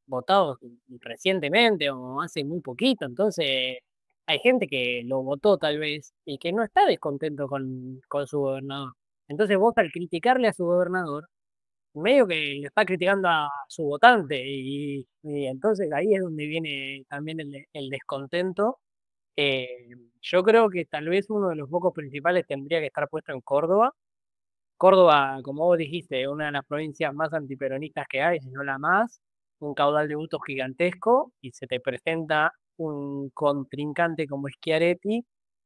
votados recientemente o hace muy poquito, entonces hay gente que lo votó tal vez y que no está descontento con su gobernador. Entonces vos al criticarle a su gobernador, medio que le está criticando a su votante y entonces ahí es donde viene también el descontento. Eh, yo creo que tal vez uno de los focos principales tendría que estar puesto en Córdoba. Córdoba, como vos dijiste, es una de las provincias más antiperonistas que hay, si no la más, un caudal de votos gigantesco y se te presenta un contrincante como Schiaretti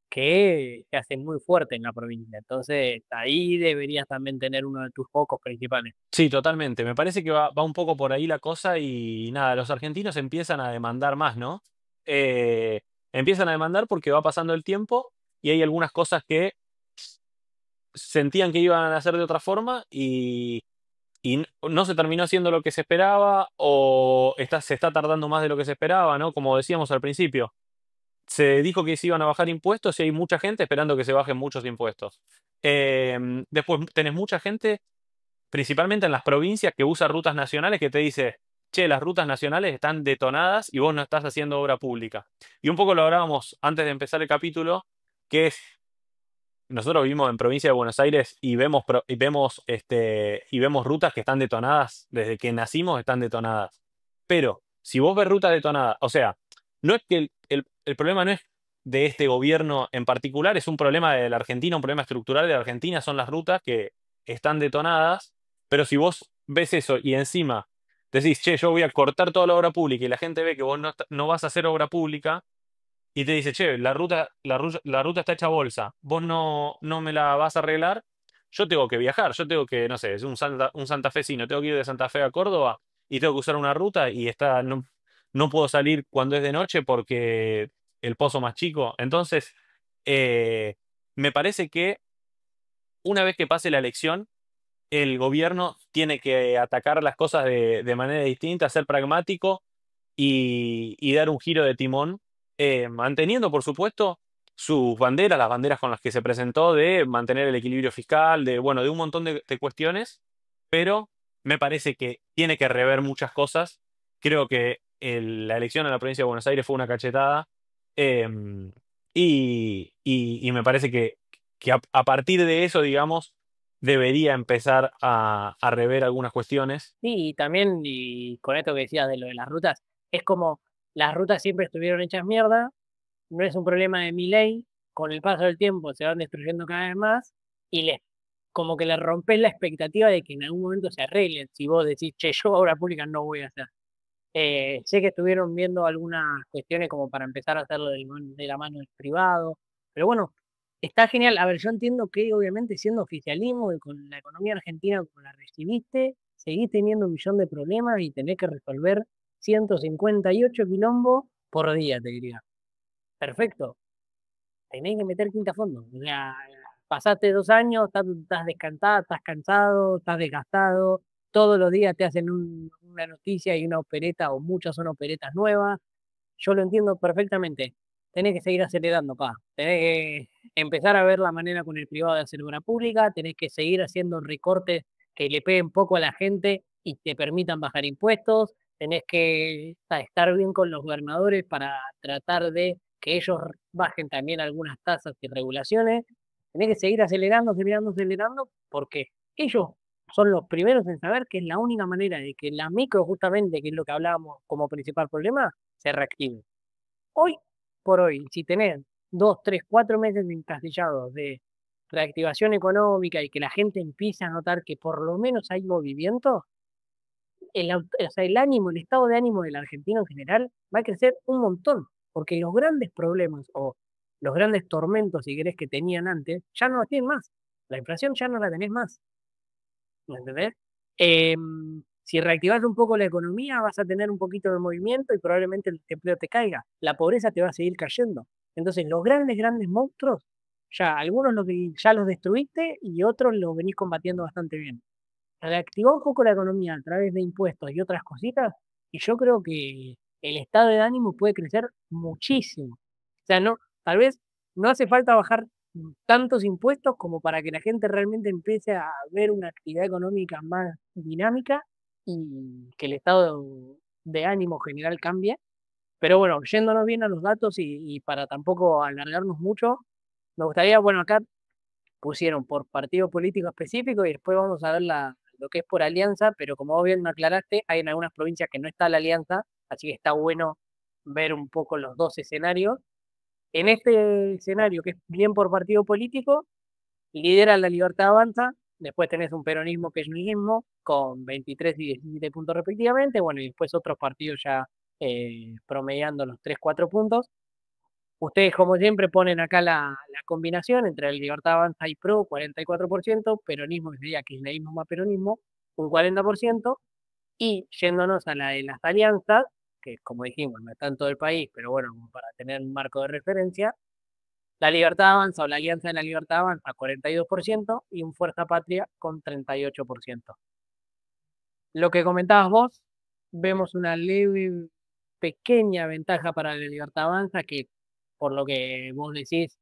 que se hace muy fuerte en la provincia. Entonces, ahí deberías también tener uno de tus focos principales. sí, totalmente. Me parece que va un poco por ahí la cosa y nada, los argentinos empiezan a demandar más, ¿no? Empiezan a demandar porque va pasando el tiempo y hay algunas cosas que sentían que iban a hacer de otra forma y no se terminó haciendo lo que se esperaba o se está tardando más de lo que se esperaba, ¿no? Como decíamos al principio, se dijo que se iban a bajar impuestos y hay mucha gente esperando que se bajen muchos impuestos. Después tenés mucha gente, principalmente en las provincias, que usa rutas nacionales que te dice, che, las rutas nacionales están detonadas y vos no estás haciendo obra pública. Y un poco lo hablábamos antes de empezar el capítulo, que es nosotros vivimos en provincia de Buenos Aires y vemos rutas que están detonadas, desde que nacimos están detonadas. Pero si vos ves rutas detonadas, o sea, no es que el problema no es de este gobierno en particular, es un problema de la Argentina, un problema estructural de la Argentina, son las rutas que están detonadas, pero si vos ves eso y encima decís, che, yo voy a cortar toda la obra pública y la gente ve que vos no vas a hacer obra pública, y te dice, che, la ruta está hecha bolsa, vos no me la vas a arreglar, yo tengo que viajar, yo tengo que, no sé, es un santafesino, tengo que ir de Santa Fe a Córdoba y tengo que usar una ruta y no puedo salir cuando es de noche porque el pozo más chico. Entonces, eh, me parece que una vez que pase la elección, el gobierno tiene que atacar las cosas de manera distinta, ser pragmático y dar un giro de timón, manteniendo, por supuesto, sus banderas, las banderas con las que se presentó de mantener el equilibrio fiscal, bueno, de un montón de cuestiones, pero me parece que tiene que rever muchas cosas. Creo que la elección en la provincia de Buenos Aires fue una cachetada, eh, y me parece que a partir de eso, digamos, debería empezar a rever algunas cuestiones. Sí, y también, y con esto que decías de lo de las rutas, es como las rutas siempre estuvieron hechas mierda, no es un problema de mi ley, con el paso del tiempo se van destruyendo cada vez más y como que le rompes la expectativa de que en algún momento se arreglen. Si vos decís, che, yo obra pública no voy a hacer. Sé que estuvieron viendo algunas cuestiones como para empezar a hacerlo de la mano del privado, pero bueno, está genial. A ver, yo entiendo que obviamente siendo oficialismo y con la economía argentina como la recibiste, seguís teniendo un millón de problemas y tenés que resolver 158 quilombos por día, te diría. Perfecto, tenés que meter quinta fondo. O sea, pasaste 2 años, estás descansado, estás cansado, estás desgastado, todos los días te hacen una noticia y una opereta, o muchas son operetas nuevas. Yo lo entiendo perfectamente. Tenés que seguir acelerando, pa. Tenés que empezar a ver la manera con el privado de hacer obra pública, tenés que seguir haciendo recortes que le peguen poco a la gente y te permitan bajar impuestos, tenés que estar bien con los gobernadores para tratar de que ellos bajen también algunas tasas y regulaciones. Tenés que seguir acelerando, acelerando, acelerando, porque ellos son los primeros en saber que es la única manera de que la micro, justamente, que es lo que hablábamos como principal problema, se reactive. Hoy por hoy, si tenés 2, 3, 4 meses encasillados de reactivación económica y que la gente empiece a notar que por lo menos hay movimiento, o sea, el ánimo, el estado de ánimo del argentino en general va a crecer un montón, porque los grandes problemas o los grandes tormentos, si querés, que tenían antes, ya no los tienen más. La inflación ya no la tenés más. ¿Me entendés? Si reactivas un poco la economía, vas a tener un poquito de movimiento y probablemente el empleo te caiga. La pobreza te va a seguir cayendo. Entonces, los grandes monstruos, ya algunos ya los destruiste y otros los venís combatiendo bastante bien. Reactivó un poco la economía a través de impuestos y otras cositas, y yo creo que el estado de ánimo puede crecer muchísimo. O sea, no, tal vez no hace falta bajar tantos impuestos como para que la gente realmente empiece a ver una actividad económica más dinámica y que el estado de ánimo general cambie. Pero bueno, yéndonos bien a los datos y para tampoco alargarnos mucho, me gustaría, bueno, acá pusieron por partido político específico y después vamos a ver lo que es por alianza, pero como vos bien me aclaraste, hay en algunas provincias que no está la alianza, así que está bueno ver un poco los dos escenarios. En este escenario, que es bien por partido político, lidera la Libertad Avanza, después tenés un peronismo que es mismo, con 23 y 17 puntos respectivamente, bueno, y después otros partidos ya promediando los 3 4 puntos. Ustedes, como siempre, ponen acá la combinación entre el Libertad Avanza y PRO, 44%, peronismo, que sería kirchnerismo más peronismo, un 40%, y yéndonos a la de las alianzas, que como dijimos, no está en todo el país, pero bueno, como para tener un marco de referencia, la Libertad Avanza o la Alianza de la Libertad Avanza, 42%, y un Fuerza Patria con 38%. Lo que comentabas vos, vemos una leve, pequeña ventaja para la Libertad Avanza, que por lo que vos decís,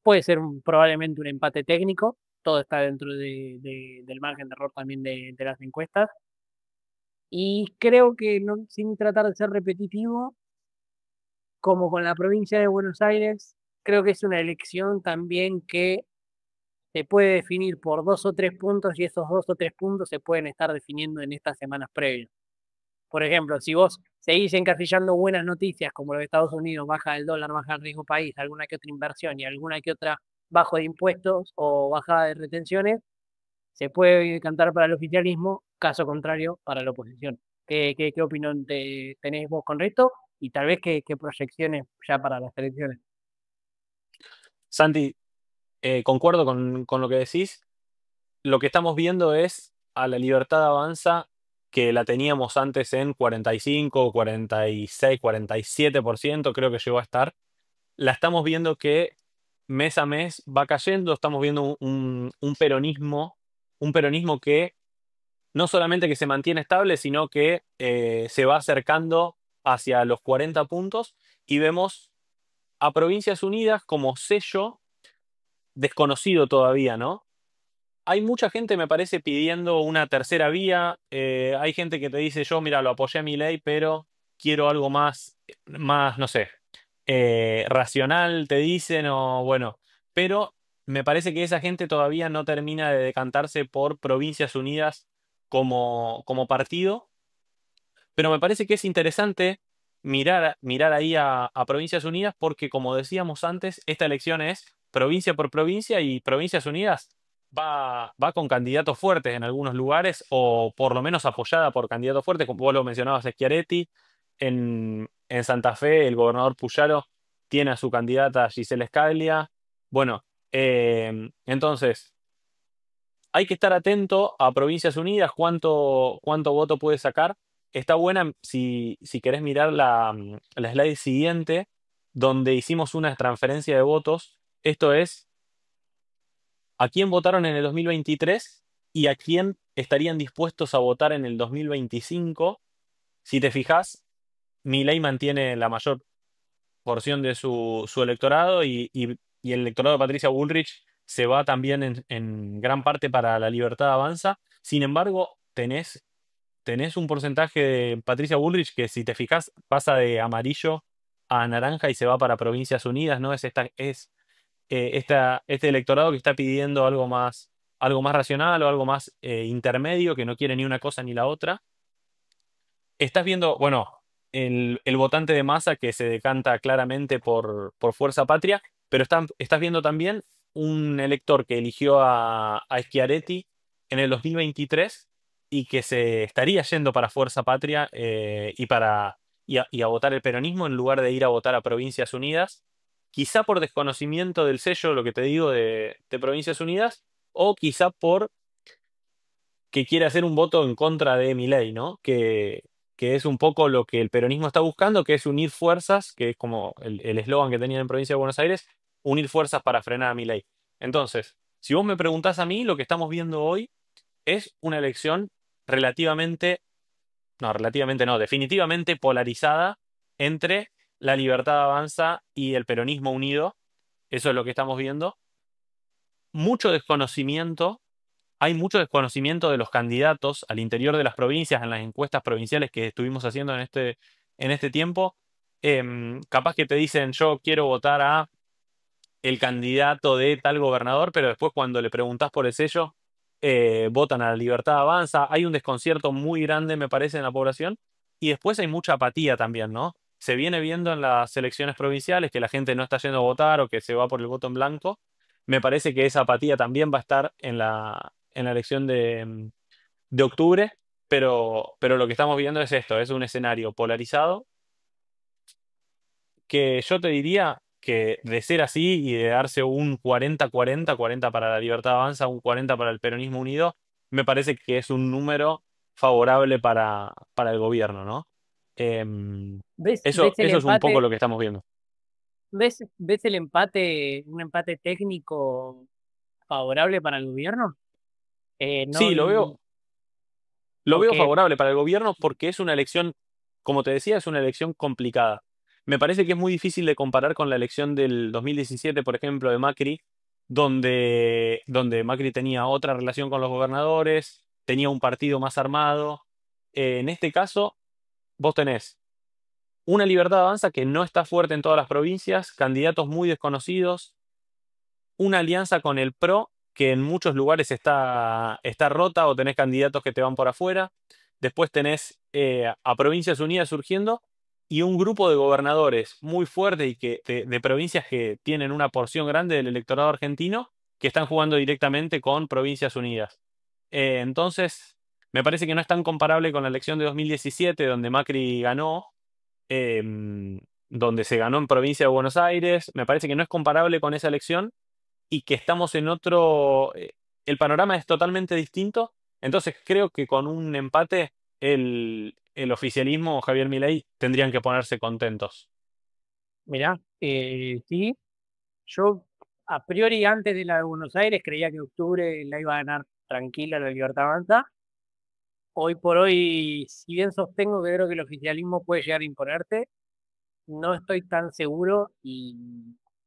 puede ser probablemente un empate técnico. Todo está dentro del margen de error también de las encuestas. Y creo que, no, sin tratar de ser repetitivo, como con la provincia de Buenos Aires, creo que es una elección también que se puede definir por 2 o 3 puntos y esos 2 o 3 puntos se pueden estar definiendo en estas semanas previas. Por ejemplo, si vos seguís encasillando buenas noticias como lo de Estados Unidos, baja del dólar, baja el riesgo país, alguna que otra inversión y alguna que otra bajo de impuestos o bajada de retenciones, se puede cantar para el oficialismo, caso contrario para la oposición. ¿Qué opinión tenés vos con esto? Y tal vez qué proyecciones ya para las elecciones. Santi, concuerdo con lo que decís. Lo que estamos viendo es a la Libertad Avanza, que la teníamos antes en 45, 46, 47%, creo que llegó a estar. La estamos viendo que mes a mes va cayendo, estamos viendo un peronismo que no solamente que se mantiene estable, sino que se va acercando hacia los 40 puntos y vemos a Provincias Unidas como sello desconocido todavía, ¿no? Hay mucha gente, me parece, pidiendo una tercera vía. Hay gente que te dice, yo, mira, lo apoyé a mi ley, pero quiero algo más, no sé, racional, te dicen, o bueno. Pero me parece que esa gente todavía no termina de decantarse por Provincias Unidas como partido. Pero me parece que es interesante mirar ahí a Provincias Unidas porque, como decíamos antes, esta elección es provincia por provincia y Provincias Unidas va con candidatos fuertes en algunos lugares o por lo menos apoyada por candidatos fuertes, como vos lo mencionabas, Schiaretti. En Santa Fe, el gobernador Puyaro tiene a su candidata Gisela Scaglia. Bueno, entonces hay que estar atento a Provincias Unidas, cuánto voto puede sacar. Está buena si querés mirar la slide siguiente, donde hicimos una transferencia de votos. Esto es a quién votaron en el 2023 y a quién estarían dispuestos a votar en el 2025. Si te fijás, Milei mantiene la mayor porción de su electorado y el electorado de Patricia Bullrich se va también en gran parte para la Libertad Avanza. Sin embargo, tenés un porcentaje de Patricia Bullrich que si te fijas pasa de amarillo a naranja y se va para Provincias Unidas, ¿no? Es este electorado que está pidiendo algo más algo más racional o algo más intermedio, que no quiere ni una cosa ni la otra. Estás viendo, bueno, el votante de masa que se decanta claramente por Fuerza Patria, pero estás viendo también un elector que eligió a Schiaretti en el 2023 y que se estaría yendo para Fuerza Patria y a votar el peronismo en lugar de ir a votar a Provincias Unidas, quizá por desconocimiento del sello, lo que te digo, de Provincias Unidas, o quizá por que quiere hacer un voto en contra de Milei, ¿no? Que es un poco lo que el peronismo está buscando, que es unir fuerzas, que es como el eslogan que tenían en Provincia de Buenos Aires, unir fuerzas para frenar a Milei. Entonces, si vos me preguntás a mí, lo que estamos viendo hoy es una elección relativamente no, definitivamente polarizada entre la Libertad Avanza y el peronismo unido. Eso es lo que estamos viendo. Mucho desconocimiento Hay mucho desconocimiento de los candidatos al interior de las provincias, en las encuestas provinciales que estuvimos haciendo en este tiempo. Capaz que te dicen, yo quiero votar a el candidato de tal gobernador, pero después cuando le preguntás por el sello, votan a la Libertad Avanza. Hay un desconcierto muy grande, me parece, en la población. Y después hay mucha apatía también, ¿no? Se viene viendo en las elecciones provinciales que la gente no está yendo a votar o que se va por el voto en blanco. Me parece que esa apatía también va a estar en la elección de octubre, pero lo que estamos viendo es esto, es un escenario polarizado que yo te diría que de ser así y de darse un 40-40, 40 para la Libertad Avanza, un 40 para el Peronismo Unido, me parece que es un número favorable para el gobierno, ¿no? Em, ¿Ves eso, el eso es un poco empate? lo que estamos viendo. ¿Ves el empate, un empate técnico favorable para el gobierno? No, Sí, lo veo porque favorable para el gobierno porque es una elección, como te decía, es una elección complicada. Me parece que es muy difícil de comparar con la elección del 2017, por ejemplo, de Macri, donde Macri tenía otra relación con los gobernadores, tenía un partido más armado. En este caso, vos tenés una Libertad Avanza que no está fuerte en todas las provincias, candidatos muy desconocidos, una alianza con el PRO que en muchos lugares está rota o tenés candidatos que te van por afuera. Después tenés a Provincias Unidas surgiendo y un grupo de gobernadores muy fuerte y de provincias que tienen una porción grande del electorado argentino que están jugando directamente con Provincias Unidas. Entonces, me parece que no es tan comparable con la elección de 2017, donde Macri ganó, donde se ganó en Provincia de Buenos Aires. Me parece que no es comparable con esa elección y que estamos en otro, el panorama es totalmente distinto, entonces creo que con un empate el oficialismo o Javier Milei tendrían que ponerse contentos. mirá, sí, yo a priori antes de la de Buenos Aires creía que octubre la iba a ganar tranquila la Libertad Avanza. Hoy por hoy, si bien sostengo que creo que el oficialismo puede llegar a imponerte, no estoy tan seguro y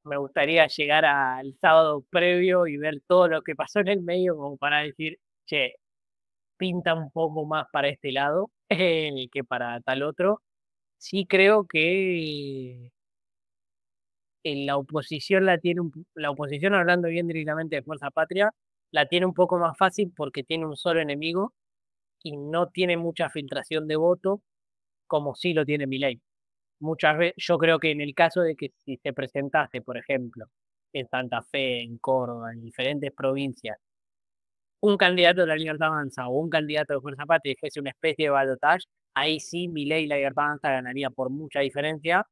me gustaría llegar al sábado previo y ver todo lo que pasó en el medio como para decir, che, pinta un poco más para este lado que para tal otro. Sí creo que la oposición la oposición, hablando bien directamente de Fuerza Patria, la tiene un poco más fácil porque tiene un solo enemigo y no tiene mucha filtración de voto como sí lo tiene Milei. Muchas veces, yo creo que en el caso de que si se presentase, por ejemplo, en Santa Fe, en Córdoba, en diferentes provincias, un candidato de la Libertad Avanza o un candidato de Fuerza Patria y fuese una especie de balotaje, ahí sí Milei y la Libertad Avanza ganaría por mucha diferencia.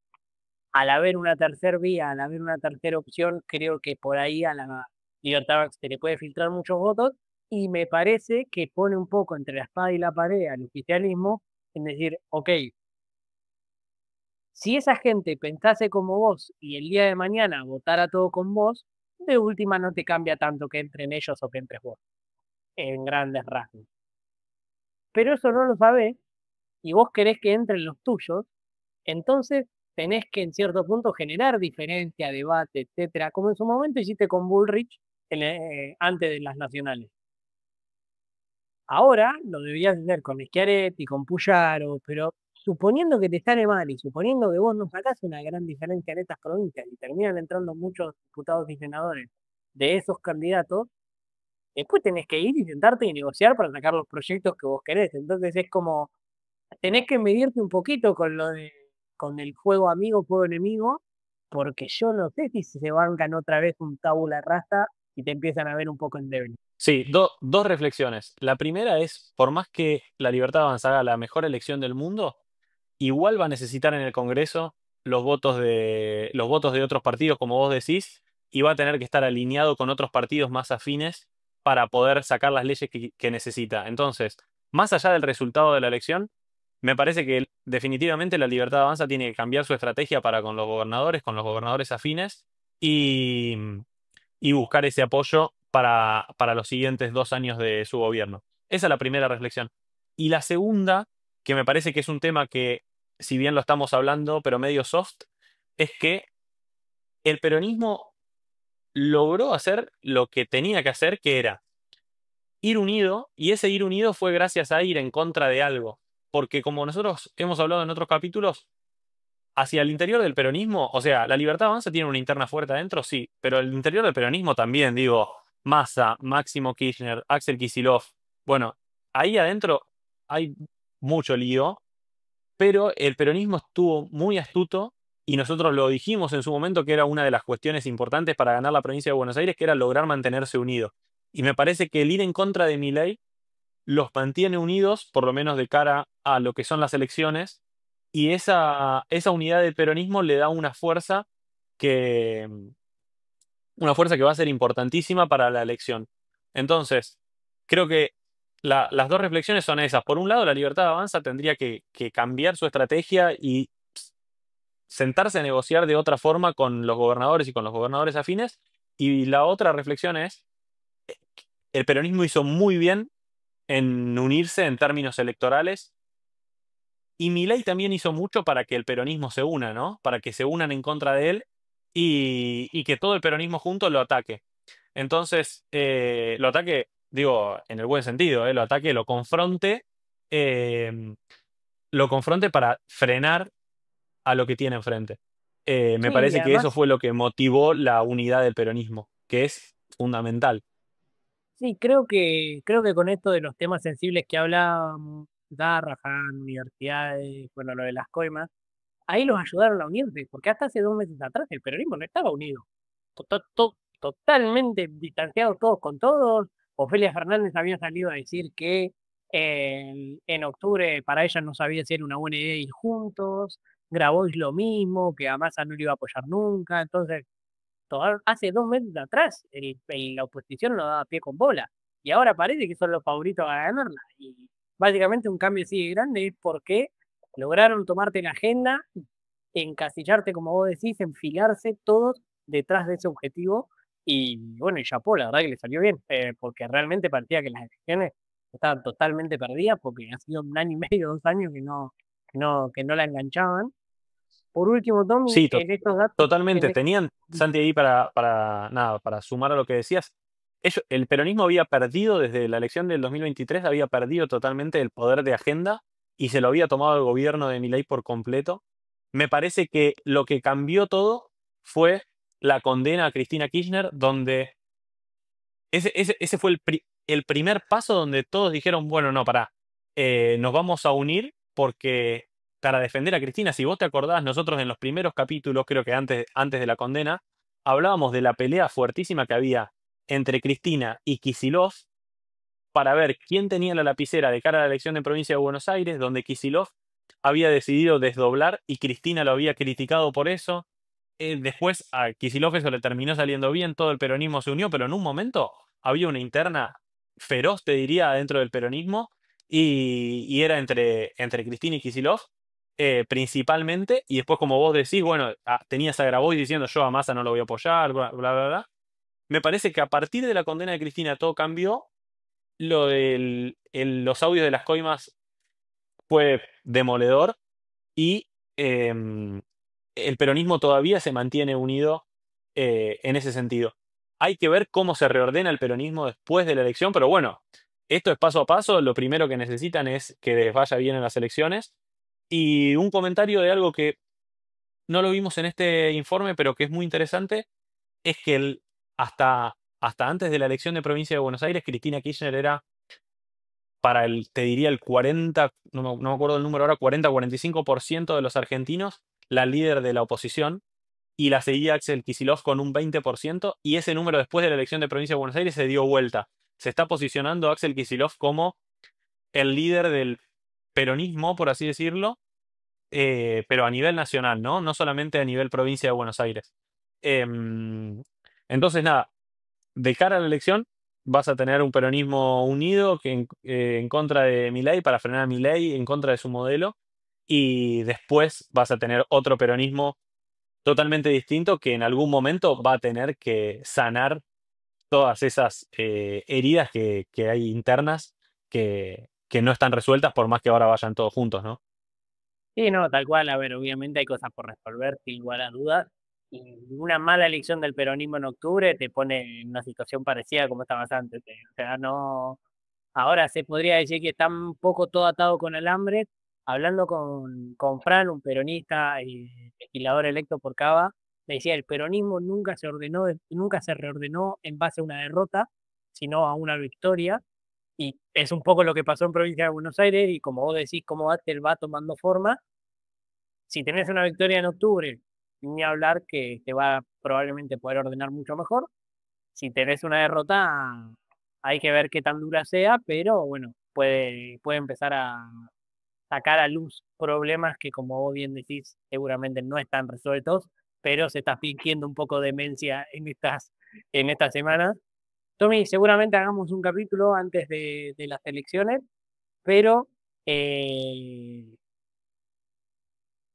Al haber una tercera vía, al haber una tercera opción, creo que por ahí a la Libertad Avanza se le puede filtrar muchos votos y me parece que pone un poco entre la espada y la pared al oficialismo en decir, ok, si esa gente pensase como vos y el día de mañana votara todo con vos, de última no te cambia tanto que entren ellos o que entres vos, en grandes rasgos. Pero eso no lo sabés y vos querés que entren los tuyos, entonces tenés que en cierto punto generar diferencia, debate, etcétera, como en su momento hiciste con Bullrich antes de las nacionales. Ahora lo debías hacer con Schiaretti, con Puyaro, pero suponiendo que te sale mal y suponiendo que vos no sacás una gran diferencia en estas provincias y terminan entrando muchos diputados y senadores de esos candidatos, después tenés que ir y sentarte y negociar para sacar los proyectos que vos querés. Entonces es como, tenés que medirte un poquito con el juego amigo, juego enemigo, porque yo no sé si se bancan otra vez un tabula rasa y te empiezan a ver un poco endeble. Sí, dos reflexiones. La primera es, por más que la Libertad Avanza haga la mejor elección del mundo, igual va a necesitar en el Congreso los votos de otros partidos, como vos decís, y va a tener que estar alineado con otros partidos más afines para poder sacar las leyes que necesita. Entonces, más allá del resultado de la elección, me parece que definitivamente la Libertad Avanza tiene que cambiar su estrategia para con los gobernadores afines, y, y buscar ese apoyo para los siguientes 2 años de su gobierno. Esa es la primera reflexión. Y la segunda, que me parece que es un tema que, si bien lo estamos hablando, pero medio soft, es que el peronismo logró hacer lo que tenía que hacer, que era ir unido, y ese ir unido fue gracias a ir en contra de algo. Porque como nosotros hemos hablado en otros capítulos, hacia el interior del peronismo, o sea, la Libertad Avanza tiene una interna fuerte adentro, sí, pero el interior del peronismo también, digo, Massa, Máximo Kirchner, Axel Kicillof, bueno, ahí adentro hay mucho lío, pero el peronismo estuvo muy astuto, y nosotros lo dijimos en su momento que era una de las cuestiones importantes para ganar la provincia de Buenos Aires, que era lograr mantenerse unido. Y me parece que el ir en contra de Milei los mantiene unidos, por lo menos de cara a lo que son las elecciones, y esa unidad del peronismo le da que, una fuerza que va a ser importantísima para la elección. Entonces, creo que las dos reflexiones son esas. Por un lado, la Libertad Avanza tendría que cambiar su estrategia y sentarse a negociar de otra forma con los gobernadores y con los gobernadores afines. Y la otra reflexión es, el peronismo hizo muy bien en unirse en términos electorales. Y Milei también hizo mucho para que el peronismo se una, ¿no? Para que se unan en contra de él, y que todo el peronismo junto lo ataque. Entonces, lo ataque, digo, en el buen sentido, lo ataque, eh, lo confronte para frenar a lo que tiene enfrente. Me Sí, y parece que eso además, fue lo que motivó la unidad del peronismo, que es fundamental. sí, creo que con esto de los temas sensibles que hablábamos, Garrahan, universidades, bueno, lo de las coimas, ahí los ayudaron a unirse, porque hasta hace 2 meses atrás el peronismo no estaba unido. Totalmente distanciados todos con todos. Ofelia Fernández había salido a decir que en octubre para ella no sabía si era una buena idea ir juntos. Grabois lo mismo, que a Massa no le iba a apoyar nunca. Entonces, hace 2 meses atrás la oposición no daba pie con bola. Y ahora parece que son los favoritos a ganarla. Y básicamente un cambio así de grande es porque lograron tomarte la agenda, encasillarte, como vos decís, enfilarse todos detrás de ese objetivo. Y bueno, y chapó, la verdad que le salió bien, porque realmente parecía que las elecciones estaban totalmente perdidas, porque ha sido 1 año y medio, 2 años que no la enganchaban. Por último, Tommy, Sí, en estos datos, totalmente. Tenían, Santi, ahí nada, para sumar a lo que decías. El peronismo había perdido desde la elección del 2023, había perdido totalmente el poder de agenda, y se lo había tomado el gobierno de Milei por completo. Me parece que lo que cambió todo fue la condena a Cristina Kirchner, donde ese fue el primer paso donde todos dijeron, bueno, no, pará, nos vamos a unir porque para defender a Cristina, si vos te acordás, nosotros en los primeros capítulos, creo que antes de la condena, hablábamos de la pelea fuertísima que había entre Cristina y Kicillof para ver quién tenía la lapicera de cara a la elección de provincia de Buenos Aires, donde Kicillof había decidido desdoblar y Cristina lo había criticado por eso. Después a Kicillof eso le terminó saliendo bien, todo el peronismo se unió, pero en un momento había una interna feroz, te diría, dentro del peronismo, y era entre Cristina y Kicillof, principalmente, y después, como vos decís, bueno, tenías a Grabois diciendo yo a Massa no lo voy a apoyar, bla, bla, bla, bla. Me parece que a partir de la condena de Cristina todo cambió. Los audios de las coimas fue demoledor, y em, el peronismo todavía se mantiene unido en ese sentido. Hay que ver cómo se reordena el peronismo después de la elección, pero bueno, esto es paso a paso. Lo primero que necesitan es que les vaya bien en las elecciones. Y un comentario de algo que no lo vimos en este informe, pero que es muy interesante, es que hasta hasta antes de la elección de provincia de Buenos Aires, Cristina Kirchner era te diría el 40, no me acuerdo el número ahora, 40-45% de los argentinos, la líder de la oposición, y la seguía Axel Kicillof con un 20%, y ese número después de la elección de provincia de Buenos Aires se dio vuelta. Se está posicionando Axel Kicillof como el líder del peronismo, por así decirlo, pero a nivel nacional, ¿no? No solamente a nivel provincia de Buenos Aires. Em, entonces, nada, de cara a la elección, vas a tener un peronismo unido que en contra de Milei, para frenar a Milei, en contra de su modelo, y después vas a tener otro peronismo totalmente distinto que en algún momento va a tener que sanar todas esas heridas que hay internas que no están resueltas por más que ahora vayan todos juntos, ¿no? Sí, no, tal cual, a ver, obviamente hay cosas por resolver, sin lugar a dudas. Y una mala elección del peronismo en octubre te pone en una situación parecida como estabas antes. O sea, no. Ahora se podría decir que está un poco todo atado con alambre. Hablando con Fran, un peronista y legislador electo por Cava, me decía el peronismo nunca se ordenó, nunca se reordenó en base a una derrota, sino a una victoria. Y es un poco lo que pasó en Provincia de Buenos Aires, y como vos decís, cómo Axel va tomando forma. Si tenés una victoria en octubre, ni hablar que te va a probablemente poder ordenar mucho mejor. Si tenés una derrota, hay que ver qué tan dura sea, pero bueno, puede empezar a sacar a luz problemas que, como vos bien decís, seguramente no están resueltos, pero se está fingiendo un poco de demencia en estas semanas. Tommy, seguramente hagamos un capítulo antes de las elecciones, pero eh,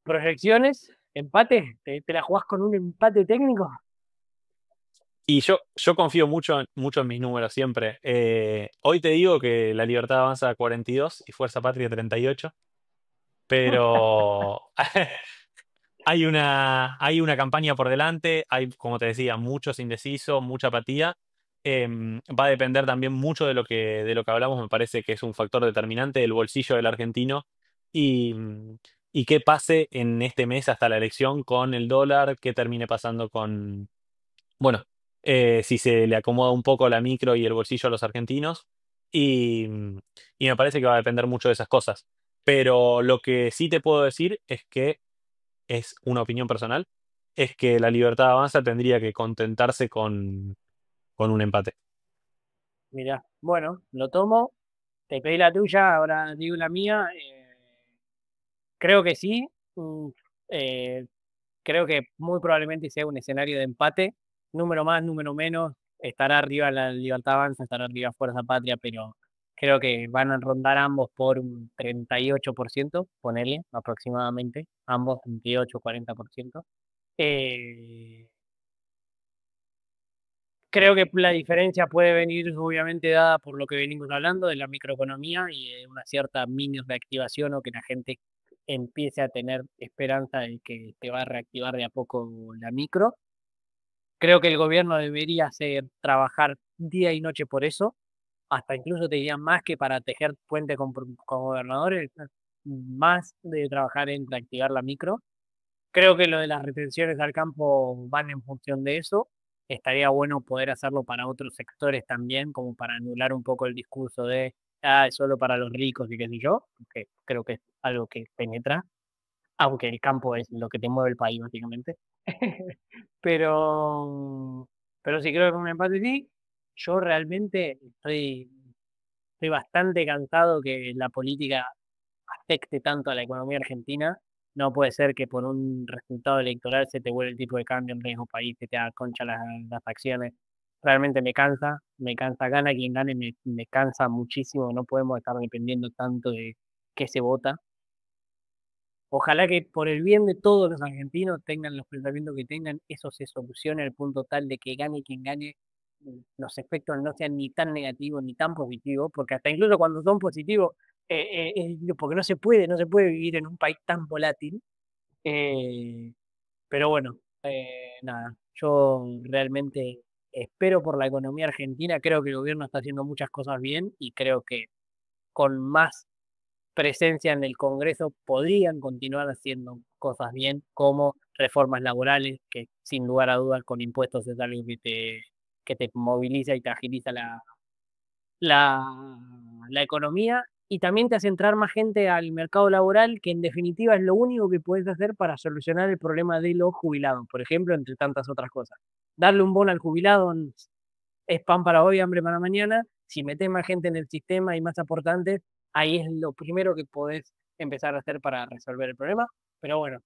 proyecciones, empate, ¿te la jugás con un empate técnico? Y yo confío mucho en mis números siempre. Hoy te digo que La Libertad Avanza a 42 y Fuerza Patria 38, pero hay una campaña por delante, hay, como te decía, muchos indecisos, mucha apatía. Va a depender también mucho de lo que hablamos, me parece que es un factor determinante del bolsillo del argentino y, y qué pase en este mes hasta la elección con el dólar, qué termine pasando con, bueno, si se le acomoda un poco la micro y el bolsillo a los argentinos. Y, y me parece que va a depender mucho de esas cosas. Pero lo que sí te puedo decir es que es una opinión personal, es que la Libertad Avanza tendría que contentarse con un empate. Mira, bueno, lo tomo, te pedí la tuya, ahora digo la mía. Creo que sí. Eh, Creo que muy probablemente sea un escenario de empate. Número más, número menos. Estará arriba la Libertad Avanza, estará arriba Fuerza Patria, pero creo que van a rondar ambos por un 38%, ponele aproximadamente. Ambos 38-40%. Eh, Creo que la diferencia puede venir obviamente dada por lo que venimos hablando de la microeconomía y de una cierta mini reactivación, o que la gente empiece a tener esperanza de que se va a reactivar de a poco la micro. Creo que el gobierno debería trabajar día y noche por eso, hasta incluso te diría más que para tejer puente con gobernadores, más de trabajar en reactivar la micro. Creo que lo de las retenciones al campo van en función de eso. Estaría bueno poder hacerlo para otros sectores también, como para anular un poco el discurso de, es solo para los ricos y qué sé yo, que creo que es algo que penetra, aunque el campo es lo que te mueve el país, básicamente. Pero, pero sí creo que un empate sí. Yo realmente estoy bastante cansado que la política afecte tanto a la economía argentina. No puede ser que por un resultado electoral se te vuelva el tipo de cambio en riesgo país, que te haga concha las acciones. Realmente me cansa, gana quien gane, me cansa muchísimo. No podemos estar dependiendo tanto de qué se vota. Ojalá que por el bien de todos los argentinos tengan los pensamientos que tengan, eso se solucione al punto tal de que gane quien gane, los efectos no sean ni tan negativos ni tan positivos, porque hasta incluso cuando son positivos, porque no se puede vivir en un país tan volátil. eh, pero bueno, nada, yo realmente espero por la economía argentina. Creo que el gobierno está haciendo muchas cosas bien, y creo que con más presencia en el Congreso podrían continuar haciendo cosas bien, como reformas laborales, que sin lugar a dudas con impuestos es algo que te moviliza y te agiliza la, la economía y también te hace entrar más gente al mercado laboral, que en definitiva es lo único que puedes hacer para solucionar el problema de los jubilados, por ejemplo, entre tantas otras cosas. Darle un bono al jubilado es pan para hoy, hambre para mañana. Si metes más gente en el sistema y más aportantes, ahí es lo primero que podés empezar a hacer para resolver el problema. Pero bueno,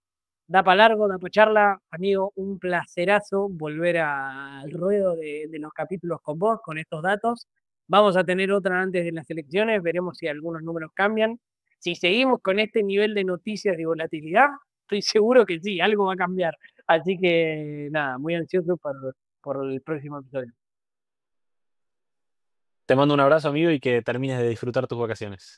da para largo, da para charla. Amigo, un placerazo volver al ruedo de los capítulos con vos, con estos datos. Vamos a tener otra antes de las elecciones, veremos si algunos números cambian. Si seguimos con este nivel de noticias y volatilidad, estoy seguro que sí, algo va a cambiar. Así que nada, muy ansioso por el próximo episodio. Te mando un abrazo, amigo, y que termines de disfrutar tus vacaciones.